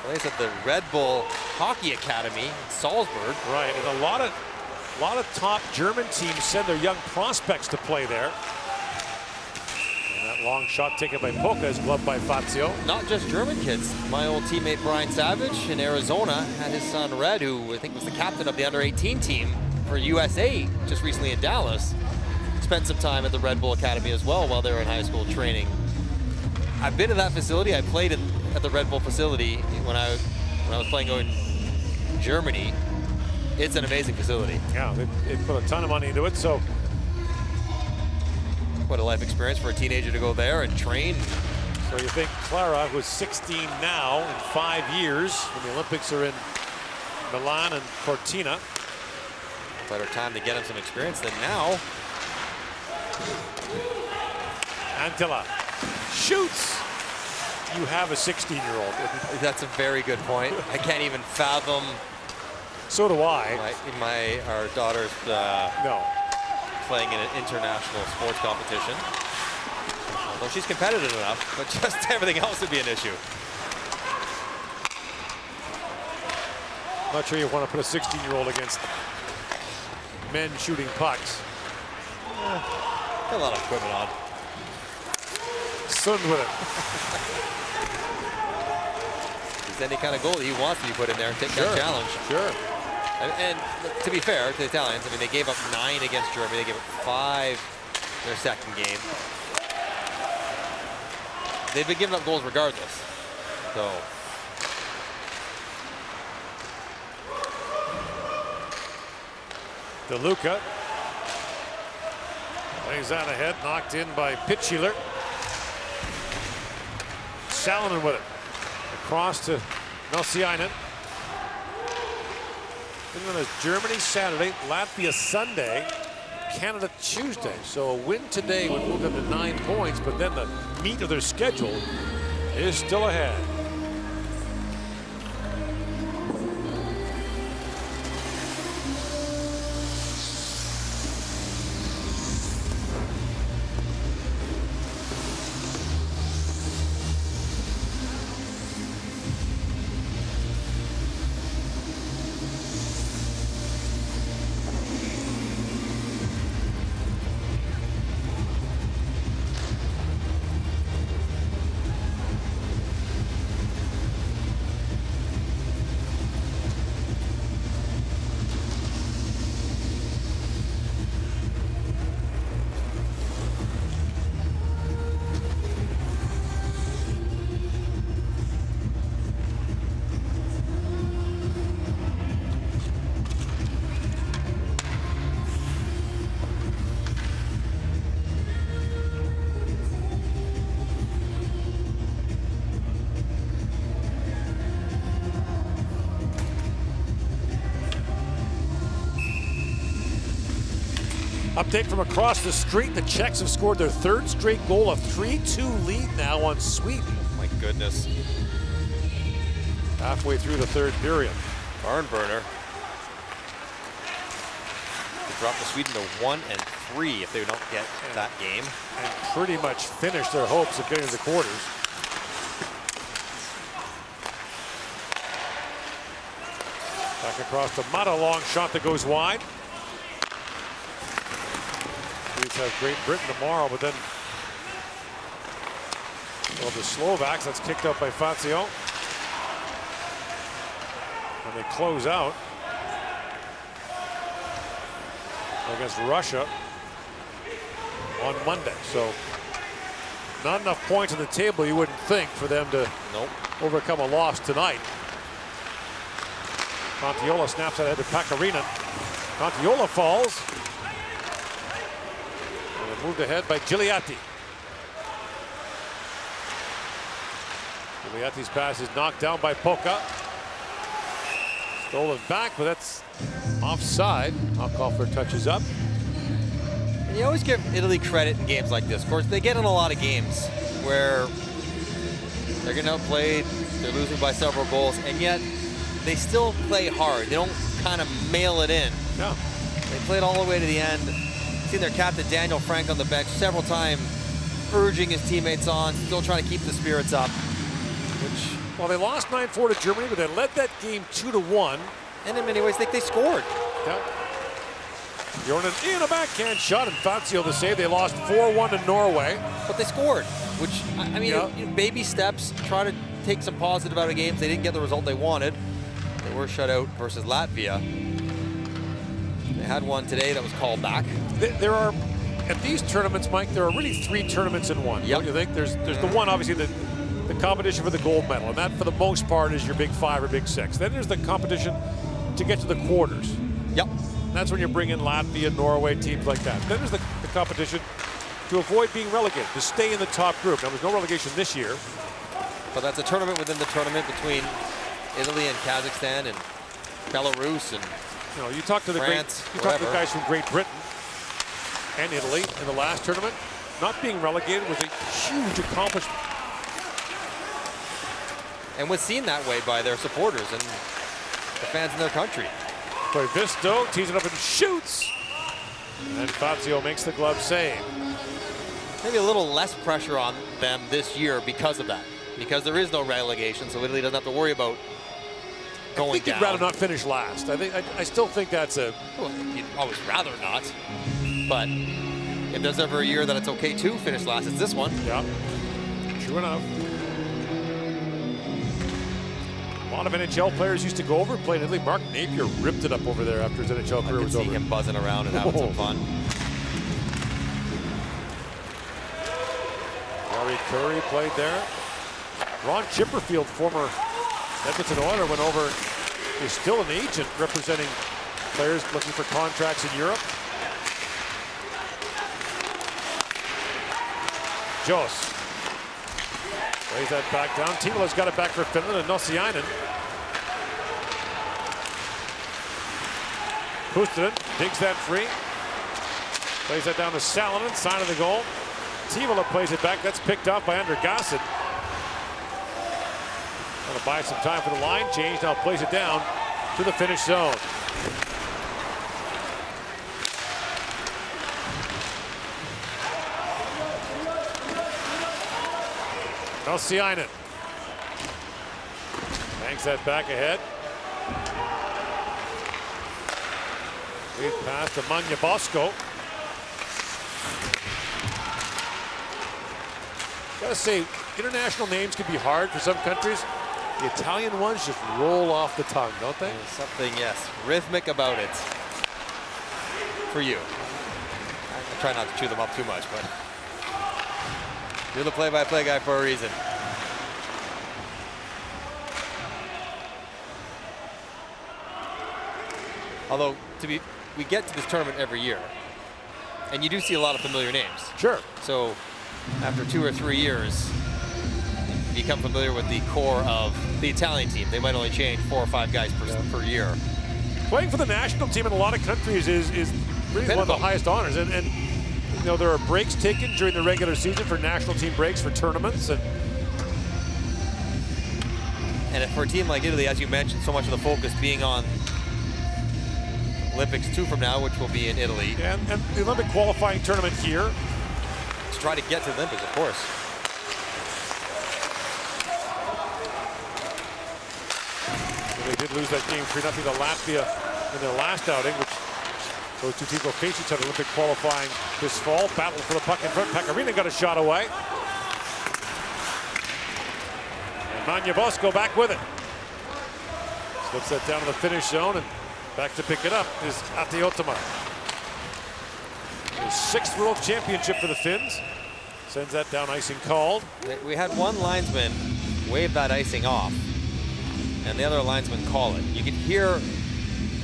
Plays at the Red Bull Hockey Academy in Salzburg. Right, and a lot of top German teams send their young prospects to play there. And that long shot taken by Polka is gloved by Fazio. Not just German kids. My old teammate Brian Savage in Arizona had his son Red, who I think was the captain of the under-18 team for USA just recently in Dallas. Spent some time at the Red Bull Academy as well while they were in high school training. I've been to that facility. I played at the Red Bull facility when I was playing in Germany. It's an amazing facility. Yeah, they put a ton of money into it, so. Quite a life experience for a teenager to go there and train. So you think Clara, who's 16 now, in 5 years, when the Olympics are in Milan and Cortina. Better time to get him some experience than now. Antila shoots. You have a 16-year-old. That's a very good point. I can't even fathom. So do I. Our daughter's no. Playing in an international sports competition. Although she's competitive enough, but just everything else would be an issue. I'm not sure you want to put a 16-year-old against men shooting pucks. Got a lot of equipment on. Sund with it. He's any kind of goalie he wants to be put in there and take that challenge. Sure. And to be fair to the Italians, I mean, they gave up 9 against Germany. They gave up 5 in their second game. They've been giving up goals regardless. So. DeLuca lays that ahead, knocked in by Pitchler. Salonen with it. Across to Melsiainen. Finland has Germany Saturday, Latvia Sunday, Canada Tuesday. So a win today would move them to 9 points, but then the meat of their schedule is still ahead. Update from across the street. The Czechs have scored their third straight goal, a 3-2 lead now on Sweden. My goodness. Halfway through the third period. Barn burner. They drop the Sweden to 1-3 if they don't get that game. And pretty much finish their hopes of getting to the quarters. Back across the Mata, long shot that goes wide. Swedes have Great Britain tomorrow, but then well, the Slovaks, that's kicked out by Fazio. And they close out against Russia on Monday. So not enough points on the table, you wouldn't think, for them to overcome a loss tonight. Contiola snaps that ahead to Pakarinen. Contiola falls. And moved ahead by Gigliotti. Gigliotti's pass is knocked down by Poca. Stolen back, but that's offside. I'll call for touches up. And you always give Italy credit in games like this. Of course, they get in a lot of games where they're getting outplayed, they're losing by several goals, and yet they still play hard. They don't kind of mail it in. No. They played all the way to the end. Seen their captain Daniel Frank on the bench several times, urging his teammates on, still trying to keep the spirits up. Which, well, they lost 9-4 to Germany, but they led that game 2-1. And in many ways, they scored. Yeah. Jordan in a backhand shot, and Fazio the save. They lost 4-1 to Norway. But they scored, which, I mean, you know, baby steps, try to take some positive out of games. They didn't get the result they wanted. They were shut out versus Latvia. They had one today that was called back. There are, at these tournaments, Mike, there are really 3 tournaments in one. Don't you think? There's the one, obviously, the competition for the gold medal, and that, for the most part, is your Big 5 or Big 6. Then there's the competition to get to the quarters. Yep. And that's when you bring in Latvia, Norway, teams like that. Then there's the competition to avoid being relegated, to stay in the top group. Now, there's no relegation this year. But that's a tournament within the tournament between Italy and Kazakhstan and Belarus and you know, you talk to the France, talk to the guys from Great Britain and Italy in the last tournament. Not being relegated was a huge accomplishment. And was seen that way by their supporters and the fans in their country. By Visto, tees it up and shoots. And Fazio makes the glove save. Maybe a little less pressure on them this year because of that. Because there is no relegation, so Italy doesn't have to worry about going I think down. you'd rather not finish last. I still think that's a... Well, you'd always rather not. But if there's ever a year that it's okay to finish last, it's this one. Yeah, true enough. A lot of NHL players used to go over and play in Italy. Mark Napier ripped it up over there after his NHL career was over. I could see him buzzing around and having some fun. Gary Curry played there. Ron Chipperfield, former Edmonton Oiler, went over. He's still an agent representing players looking for contracts in Europe. Jos lays that back down. Timola's got it back for Finland, and Nosiainen. Puustinen digs that free. Plays that down to Salonen, side of the goal. Timola plays it back. That's picked off by Andergassen. Going to buy some time for the line change. Now plays it down to the finish zone. Nosiainen banks that back ahead. Lead pass to Manya Bosco. Gotta say, international names can be hard for some countries. The Italian ones just roll off the tongue, don't they? There's something, yes, rhythmic about it. For you. I try not to chew them up too much, but you're the play-by-play guy for a reason. Although, we get to this tournament every year, and you do see a lot of familiar names. Sure. So, after 2 or 3 years, you become familiar with the core of the Italian team. They might only change 4 or 5 guys per year. Playing for the national team in a lot of countries is really one of the highest honors. And you know, there are breaks taken during the regular season for national team breaks for tournaments. And for a team like Italy, as you mentioned, so much of the focus being on Olympics 2 from now, which will be in Italy. And the Olympic qualifying tournament here. To try to get to the Olympics, of course. They did lose that game 3-0 to Latvia in their last outing, which those two teams will face each other Olympic qualifying this fall. Battle for the puck in front. Pecorino got a shot away. And Manya Bosco back with it. Slips that down to the finish zone, and back to pick it up is Atiotama. His 6th World Championship for the Finns. Sends that down, icing called. We had one linesman wave that icing off, and the other linesman call it. You could hear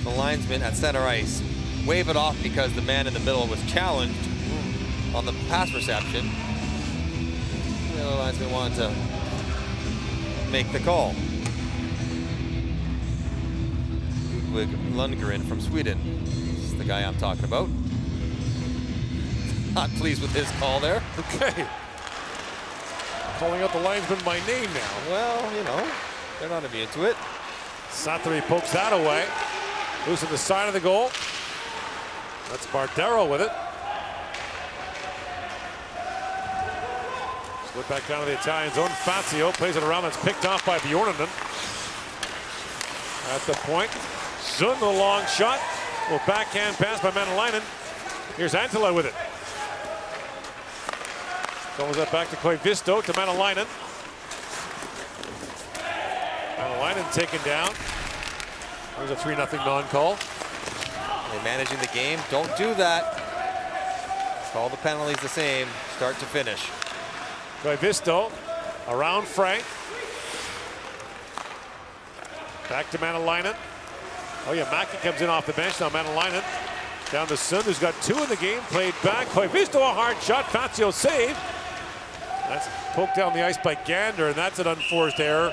the linesman at center ice wave it off because the man in the middle was challenged on the pass reception. The other linesman wanted to make the call. Ludwig Lundgren from Sweden is the guy I'm talking about. Not pleased with his call there. Okay. Calling out the linesman by name now. Well, you know, they're not immune to it. Satari pokes that away. Loose at the side of the goal. That's Bardero with it. Slip back down to the Italian zone. Fazio plays it around. That's picked off by Bjornanen. At the point. Zund, the long shot. Well, backhand pass by Manalainen. Here's Antila with it. Throws that back to Koivisto to Manalainen. Manalainen taken down. There's a 3-0 non-call. They're managing the game. Don't do that. Call the penalties the same, start to finish. Koivisto around Frank. Back to Manalainen. Oh yeah, Mackey comes in off the bench now. Manalainen down to Sund, who's got 2 in the game. Played back. Koivisto a hard shot. Fazio save. That's poked down the ice by Gander, and that's an unforced error.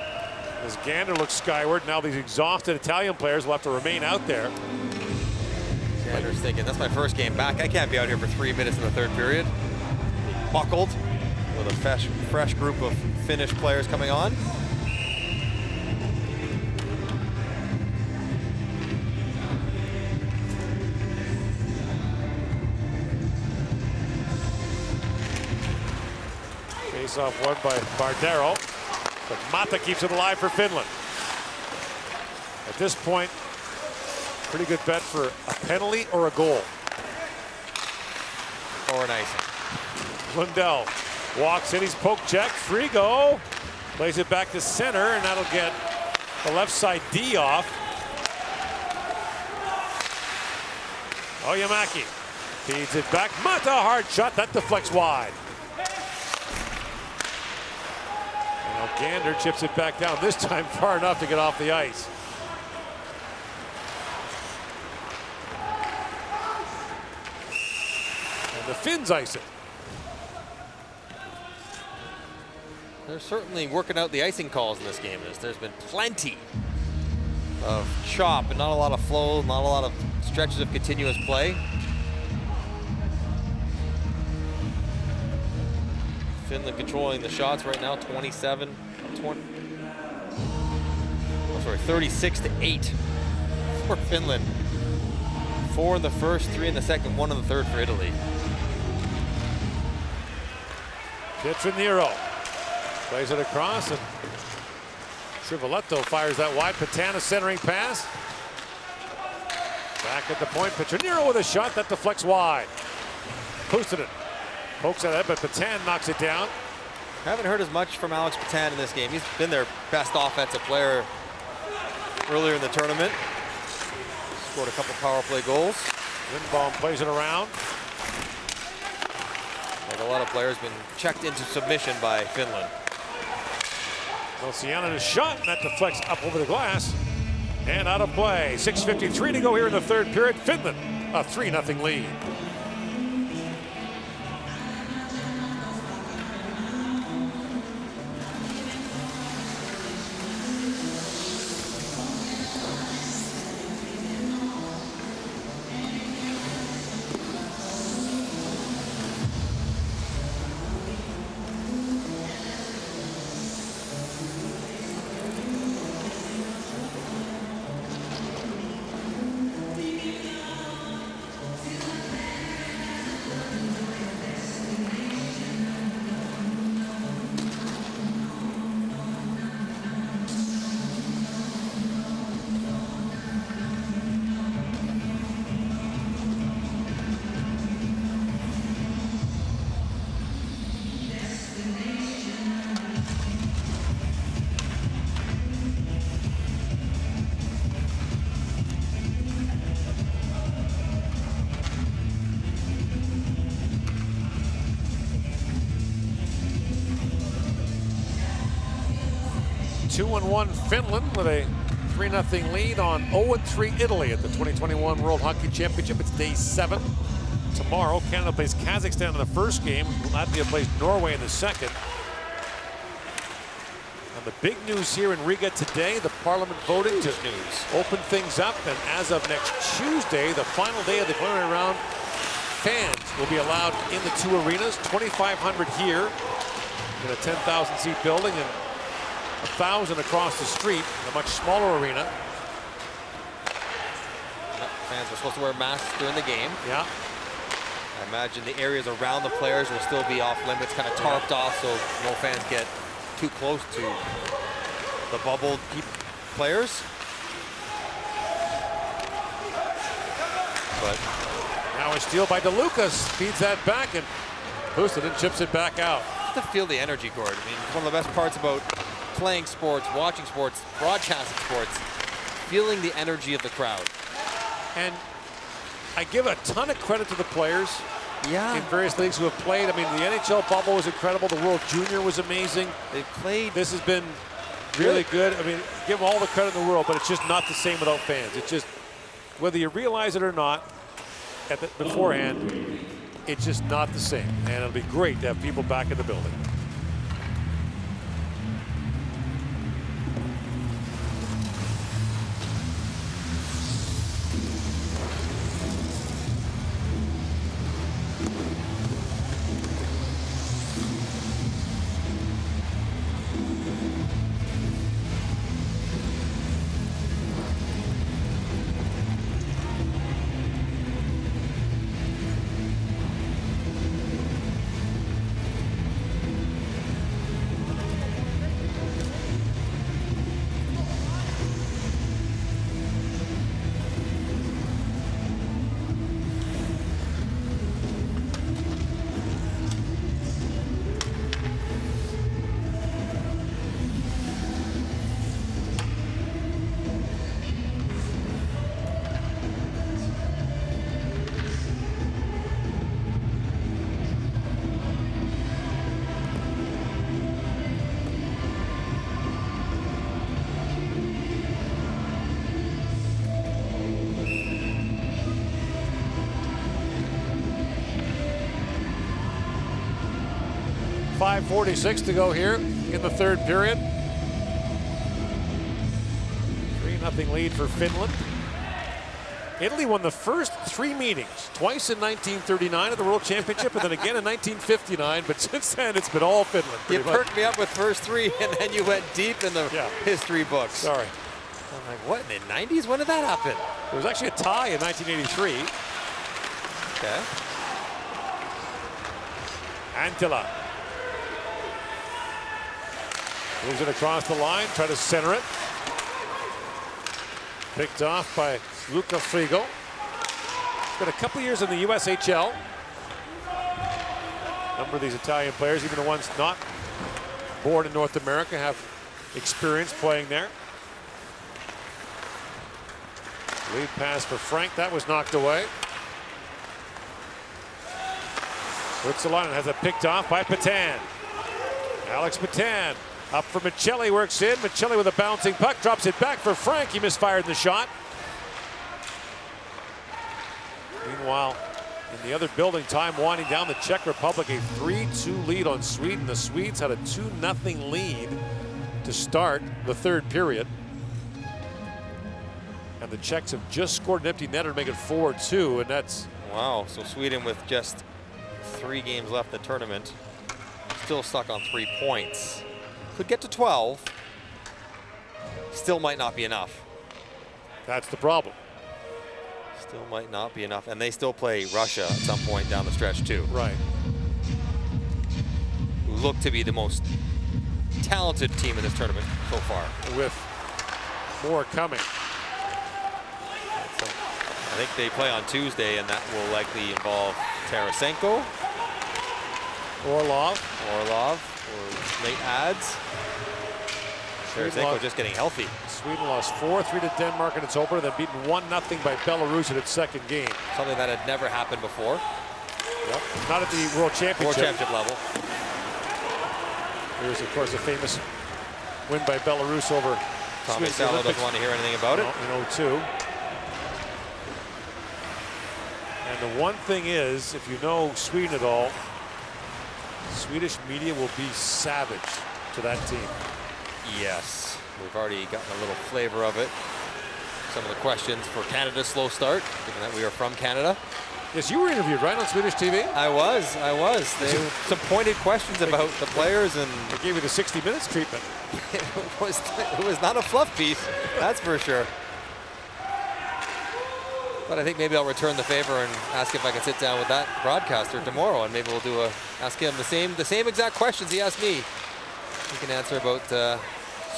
As Gander looks skyward, now these exhausted Italian players will have to remain out there. Gander's thinking, that's my first game back. I can't be out here for 3 minutes in the third period. He buckled with a fresh group of Finnish players coming on. Face-off won by Bardero, but Mata keeps it alive for Finland. At this point, pretty good bet for a penalty or a goal. Or an icing. Lundell walks in, he's poke check, free go. Plays it back to center, and that'll get the left side D off. Oyamaki feeds it back. Mata, hard shot, that deflects wide. Now Gander chips it back down, this time far enough to get off the ice. And the Finns ice it. They're certainly working out the icing calls in this game. There's been plenty of chop and not a lot of flow, not a lot of stretches of continuous play. Finland controlling the shots right now, 36-8 for Finland. 4 in the first, 3 in the second, 1 in the third for Italy. Pietranero plays it across, and Trivoletto fires that wide. Patana centering pass. Back at the point, Pietranero with a shot that deflects wide. Puustinen pokes at it, but Patan knocks it down. Haven't heard as much from Alex Patan in this game. He's been their best offensive player earlier in the tournament. Scored a couple power play goals. Lindbaum plays it around. Like a lot of players, been checked into submission by Finland. Luciano's shot, and that deflects up over the glass and out of play. 6:53 to go here in the third period. Finland a 3-0 lead. 2-1 Finland with a 3-0 lead on 0-3 Italy at the 2021 World Hockey Championship. It's day 7. Tomorrow, Canada plays Kazakhstan in the first game. Latvia plays Norway in the second. And the big news here in Riga today, the parliament voting to open things up. And as of next Tuesday, the final day of the preliminary round, fans will be allowed in the 2 arenas. 2,500 here in a 10,000 seat building and 1,000 across the street in a much smaller arena. Fans are supposed to wear masks during the game. Yeah. I imagine the areas around the players will still be off limits, kind of tarped off, so no fans get too close to the bubbled players. But now a steal by DeLucas, feeds that back, and Hustanen chips it back out. To feel the energy, Gord. I mean, one of the best parts about playing sports, watching sports, broadcasting sports, feeling the energy of the crowd. And I give a ton of credit to the players in various leagues who have played. I mean, the NHL bubble was incredible. The World Junior was amazing. They've played. This has been really good. I mean, give them all the credit in the world, but it's just not the same without fans. It's just, whether you realize it or not, beforehand, it's just not the same. And it'll be great to have people back in the building. .46 to go here in the third period. 3-0 lead for Finland. Italy won the first 3 meetings, twice in 1939 at the World Championship and then again in 1959, but since then it's been all Finland. You perked me up with first 3 and then you went deep in the history books. Sorry. I'm like, what, in the 90s? When did that happen? There was actually a tie in 1983. Okay. Antila. Moves it across the line, try to center it. Picked off by Luca Frigo. Spent a couple years in the USHL. A number of these Italian players, even the ones not born in North America, have experience playing there. Lead pass for Frank, that was knocked away. Ruotsalainen has it picked off by Patan. Alex Patan. Up for Michelli, works in. Michelli with a bouncing puck, drops it back for Frank. He misfired the shot. Meanwhile, in the other building, time winding down. The Czech Republic, a 3-2 lead on Sweden. The Swedes had a 2-0 lead to start the third period. And the Czechs have just scored an empty netter to make it 4-2, and that's... Wow, so Sweden with just 3 games left in the tournament, still stuck on 3 points. Could get to 12. Still might not be enough. That's the problem. Still might not be enough. And they still play Russia at some point down the stretch too. Right. Who look to be the most talented team in this tournament so far. With more coming. So I think they play on Tuesday, and that will likely involve Tarasenko. Orlov, or late ads. Tarasenko just getting healthy. Sweden lost 4-3 to Denmark in its opener, then beaten 1-0 by Belarus in its second game. Something that had never happened before. Yep. Not at the World Championship. World Championship level. There's, of course, a famous win by Belarus over Tommy Sweden Salo Olympics doesn't want to hear anything about it. in 02. And the one thing is, if you know Sweden at all, Swedish media will be savage to that team. Yes, we've already gotten a little flavor of it. Some of the questions for Canada's slow start, given that we are from Canada. Yes, you were interviewed, right, on Swedish TV? I was. Some pointed questions about the players, and they gave you the 60 minutes treatment. it was not a fluff piece, that's for sure. But I think maybe I'll return the favor and ask if I can sit down with that broadcaster tomorrow, and maybe we'll ask him the same exact questions he asked me. He can answer about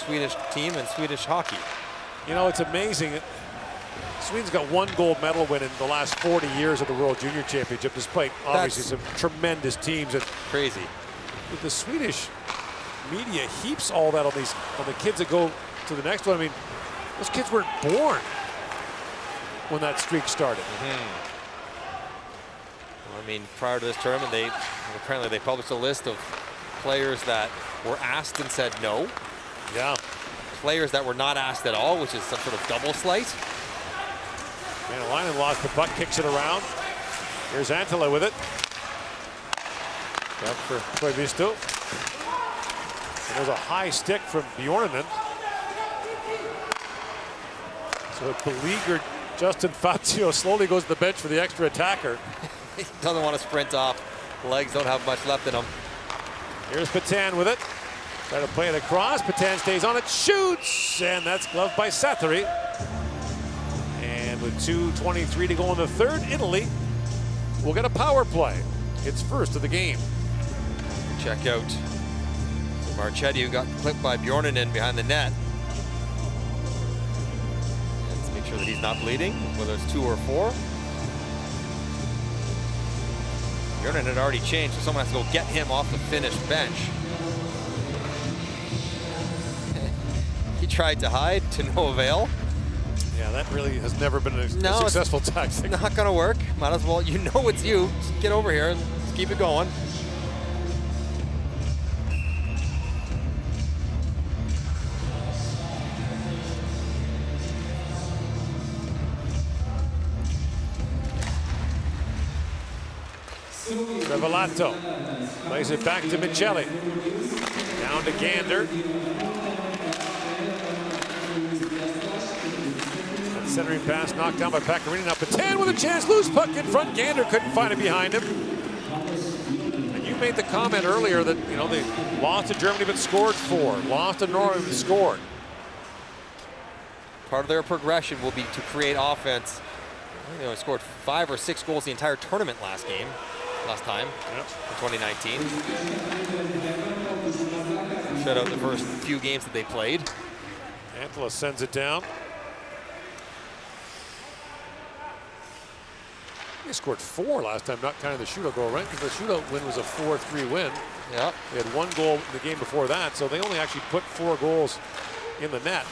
Swedish team and Swedish hockey. You know, it's amazing. Sweden's got one gold medal win in the last 40 years of the World Junior Championship, despite obviously some tremendous teams. And crazy. The Swedish media heaps all that on the kids that go to the next one. I mean, those kids weren't born when that streak started. Well, I mean, prior to this tournament, apparently they published a list of players that were asked and said no. Yeah. Players that were not asked at all, which is some sort of double slight. Manalainen lost the puck, kicks it around. Here's Antila with it. Up for Koivisto. And there's a high stick from Bjornanen. So a beleaguered Justin Fazio slowly goes to the bench for the extra attacker. He doesn't want to sprint off. Legs don't have much left in him. Here's Patan with it. Try to play it across. Patan stays on it, shoots, and that's gloved by Sathari. And with 2:23 to go in the third, Italy will get a power play. It's first of the game. Check out Marchetti, who got clipped by Bjornanen behind the net. And let's make sure that he's not bleeding, whether it's 2 or 4. Bjornanen had already changed, so someone has to go get him off the Finnish bench. He tried to hide to no avail. Yeah, that really has never been a successful tactic. Not gonna work. Might as well, you know it's you. Just get over here and just keep it going. Revelato plays it back to Michelli. Down to Gander. That centering pass knocked down by Paccarini. Now Patan with a chance, loose puck in front. Gander couldn't find it behind him. And you made the comment earlier that, you know, they lost to Germany but scored 4. Lost to Norway but scored. Part of their progression will be to create offense. I think they only scored 5 or 6 goals the entire tournament last time, in 2019. Shut out the first few games that they played. Antila sends it down. They scored 4 last time, not counting the shootout goal, right? Because the shootout win was a 4-3 win. Yeah. They had 1 goal in the game before that, so they only actually put 4 goals in the net.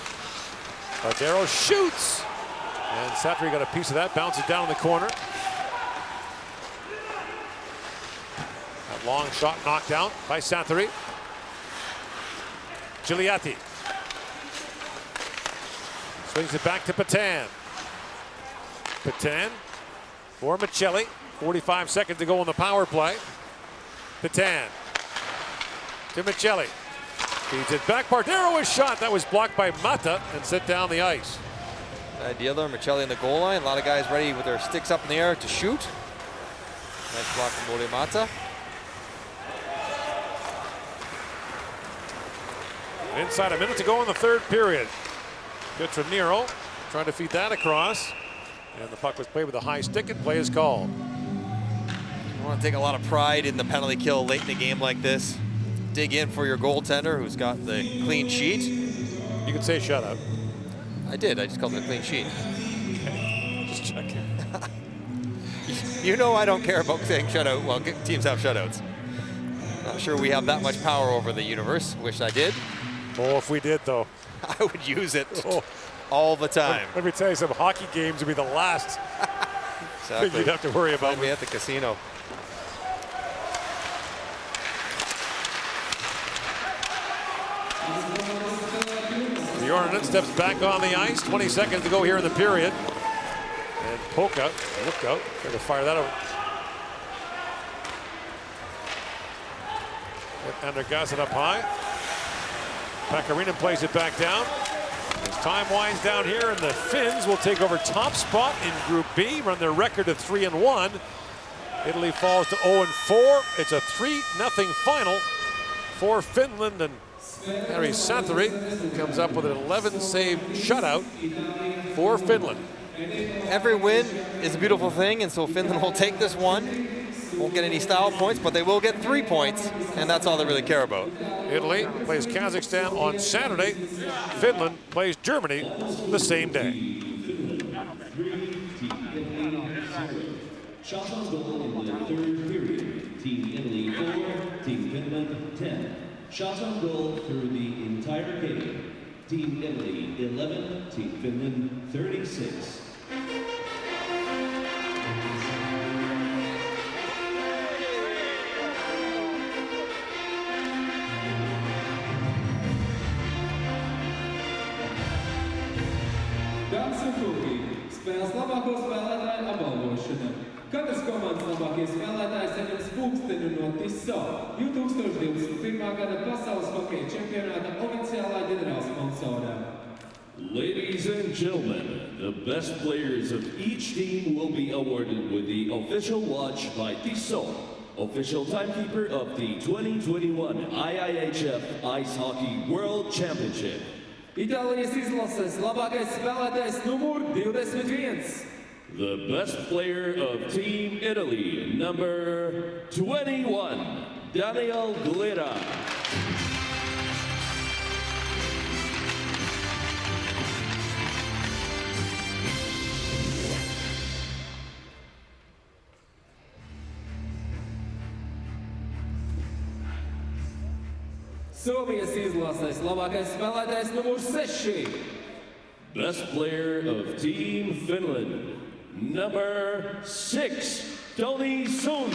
Bardero shoots, and Sathari got a piece of that, bounces down in the corner. That long shot knocked out by Sathari. Gigliotti swings it back to Patan. Patan for Michelli. 45 seconds to go on the power play. Patan to Michelli. Feeds it back. Bardero is shot. That was blocked by Mata and set down the ice. Idea there, Michelli in the goal line. A lot of guys ready with their sticks up in the air to shoot. Nice block from Ole Mata. Inside a minute to go in the third period. Pietranero trying to feed that across. And the puck was played with a high stick and play is called. You want to take a lot of pride in the penalty kill late in a game like this. Dig in for your goaltender who's got the clean sheet. You can say shutout. I did, I just called it a clean sheet. Just checking. You know I don't care about saying shutout while teams have shutouts. Not sure we have that much power over the universe. Wish I did. Oh, if we did, though. I would use it all the time. Let me tell you, some hockey games would be the last thing you'd have to worry about. Find me at the casino. Bjornen steps back on the ice. 20 seconds to go here in the period. And Polka, look out, trying to fire that over. Andergassen up high. Pakarinen plays it back down. As time winds down here, and the Finns will take over top spot in Group B, run their record of 3-1. Italy falls to 0-4. It's a 3-0 final for Finland, and Harry Santeri comes up with an 11-save shutout for Finland. Every win is a beautiful thing, and so Finland will take this one. Won't get any style points, but they will get 3 points, and that's all they really care about. Italy plays Kazakhstan on Saturday. Finland plays Germany the same day. Shots on goal in the third period. Team Italy 4, Team Finland 10. Shots on goal through the entire game. Team Italy 11, Team Finland 36. Dāmas un kungi, spēles labāko spēlētāju apbalvošana. Katras komandas labākie spēlētāji saņems pulksteni no TISO 2021. gada pasaules hokeja čempionāta oficiālā ģenerālsponsora. Ladies and gentlemen, the best players of each team will be awarded with the official watch by Tissot, official timekeeper of the 2021 IIHF Ice Hockey World Championship. Itālijas izlases labākais spēlētājs numur 21. The best player of Team Italy, number 21, Daniel Glera. Somijas izlases labākais spēlētājs numur 6. Best player of Team Finland, number 6, Tony Sun.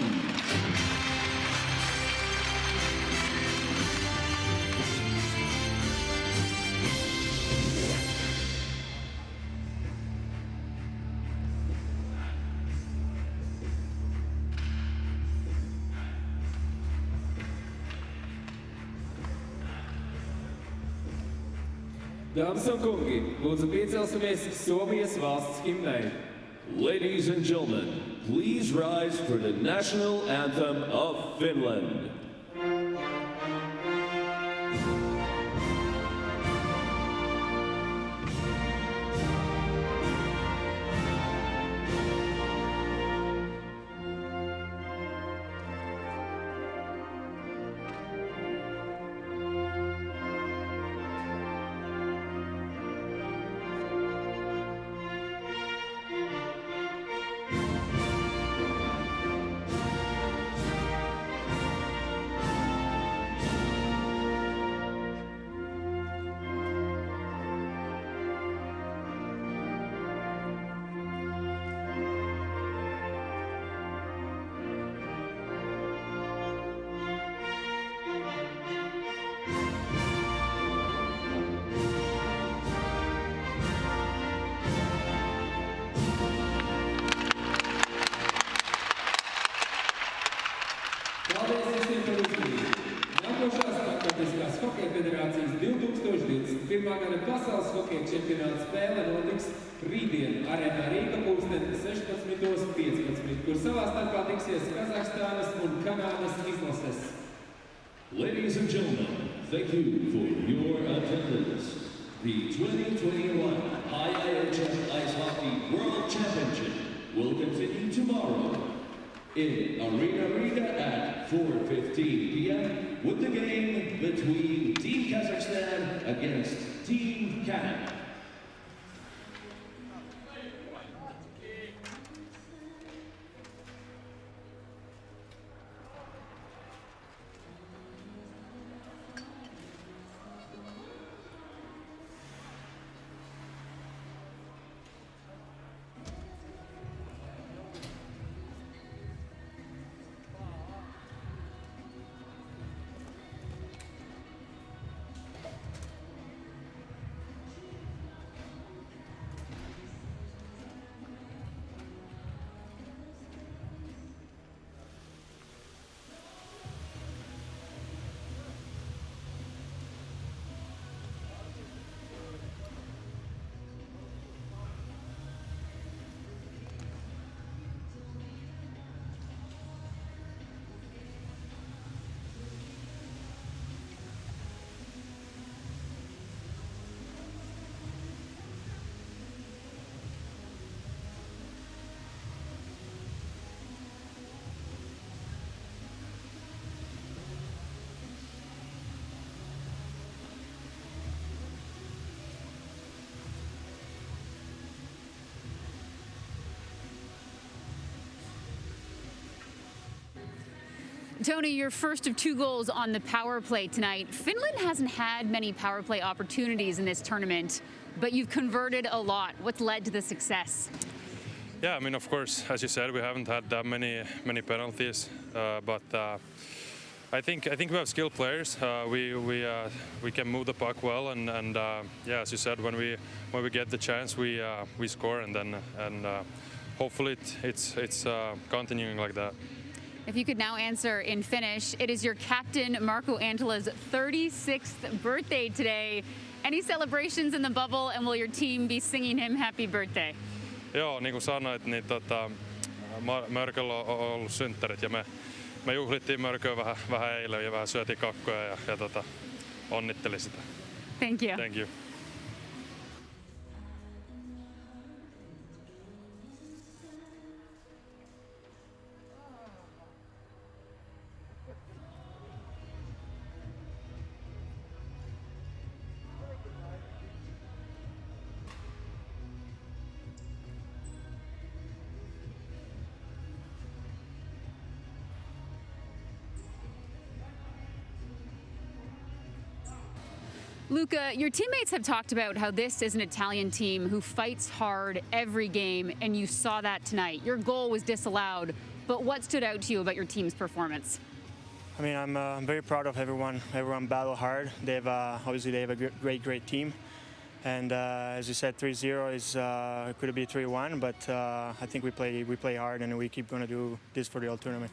Dāmas un kungi, lūdzu piecelsimies Somijas valsts himnai. Ladies and gentlemen, please rise for the national anthem of Finland. Paldies visiem par uzmanību. Nākošās Starptautiskās hokeja federācijas 2021. gada pasaules hokeja čempionāta spēle notiks rītdien arēnā Rīga pulksten 16:15, kur savā starpā tiksies Kazahstānas un Kanādas izlases. Ladies and gentlemen, thank you for your attendance. The 2021 IIHF Ice Hockey World Championship will continue tomorrow in Arena Riga at 4:15 p.m. with the game between Team Kazakhstan against Team Canada. Tony, your first of 2 goals on the power play tonight. Finland hasn't had many power play opportunities in this tournament, but you've converted a lot. What's led to the success? Yeah, I mean, of course, as you said, we haven't had that many penalties, but I think we have skilled players. We can move the puck well, and yeah, as you said, when we get the chance, we score, and hopefully it's continuing like that. If you could now answer in Finnish, it is your captain Marko Antola's 36th birthday today. Any celebrations in the bubble, and will your team be singing him happy birthday? Joo, niin kuin sanoit, niin Mörköllä on ollut synttärit ja me juhlittiin Mörköä vähän eilen ja vähän syötiin kakkoja ja onnittelin sitä. Thank you. Thank you. Luca, your teammates have talked about how this is an Italian team who fights hard every game, and you saw that tonight. Your goal was disallowed, but what stood out to you about your team's performance? I mean, I'm very proud of everyone. Everyone battled hard. Obviously they have a great team, and as you said, 3-0 is could be 3-1, but I think we play hard, and we keep going to do this for the whole tournament.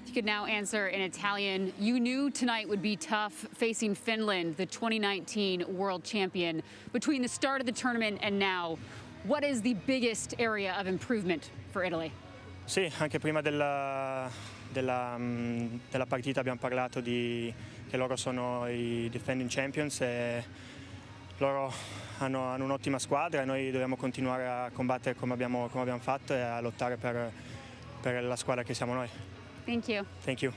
You could now answer in Italian. You knew tonight would be tough facing Finland, the 2019 world champion. Between the start of the tournament and now, what is the biggest area of improvement for Italy? Sì, anche prima della partita abbiamo parlato che loro sono i defending champions e loro hanno un'ottima squadra e noi dobbiamo continuare a combattere come abbiamo fatto e a lottare per la squadra che siamo noi. Thank you. Thank you.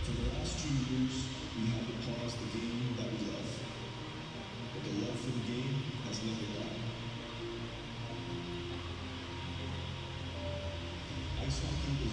For the last 2 years, we had to pause the game that we love. But the love for the game has never died. Ice hockey is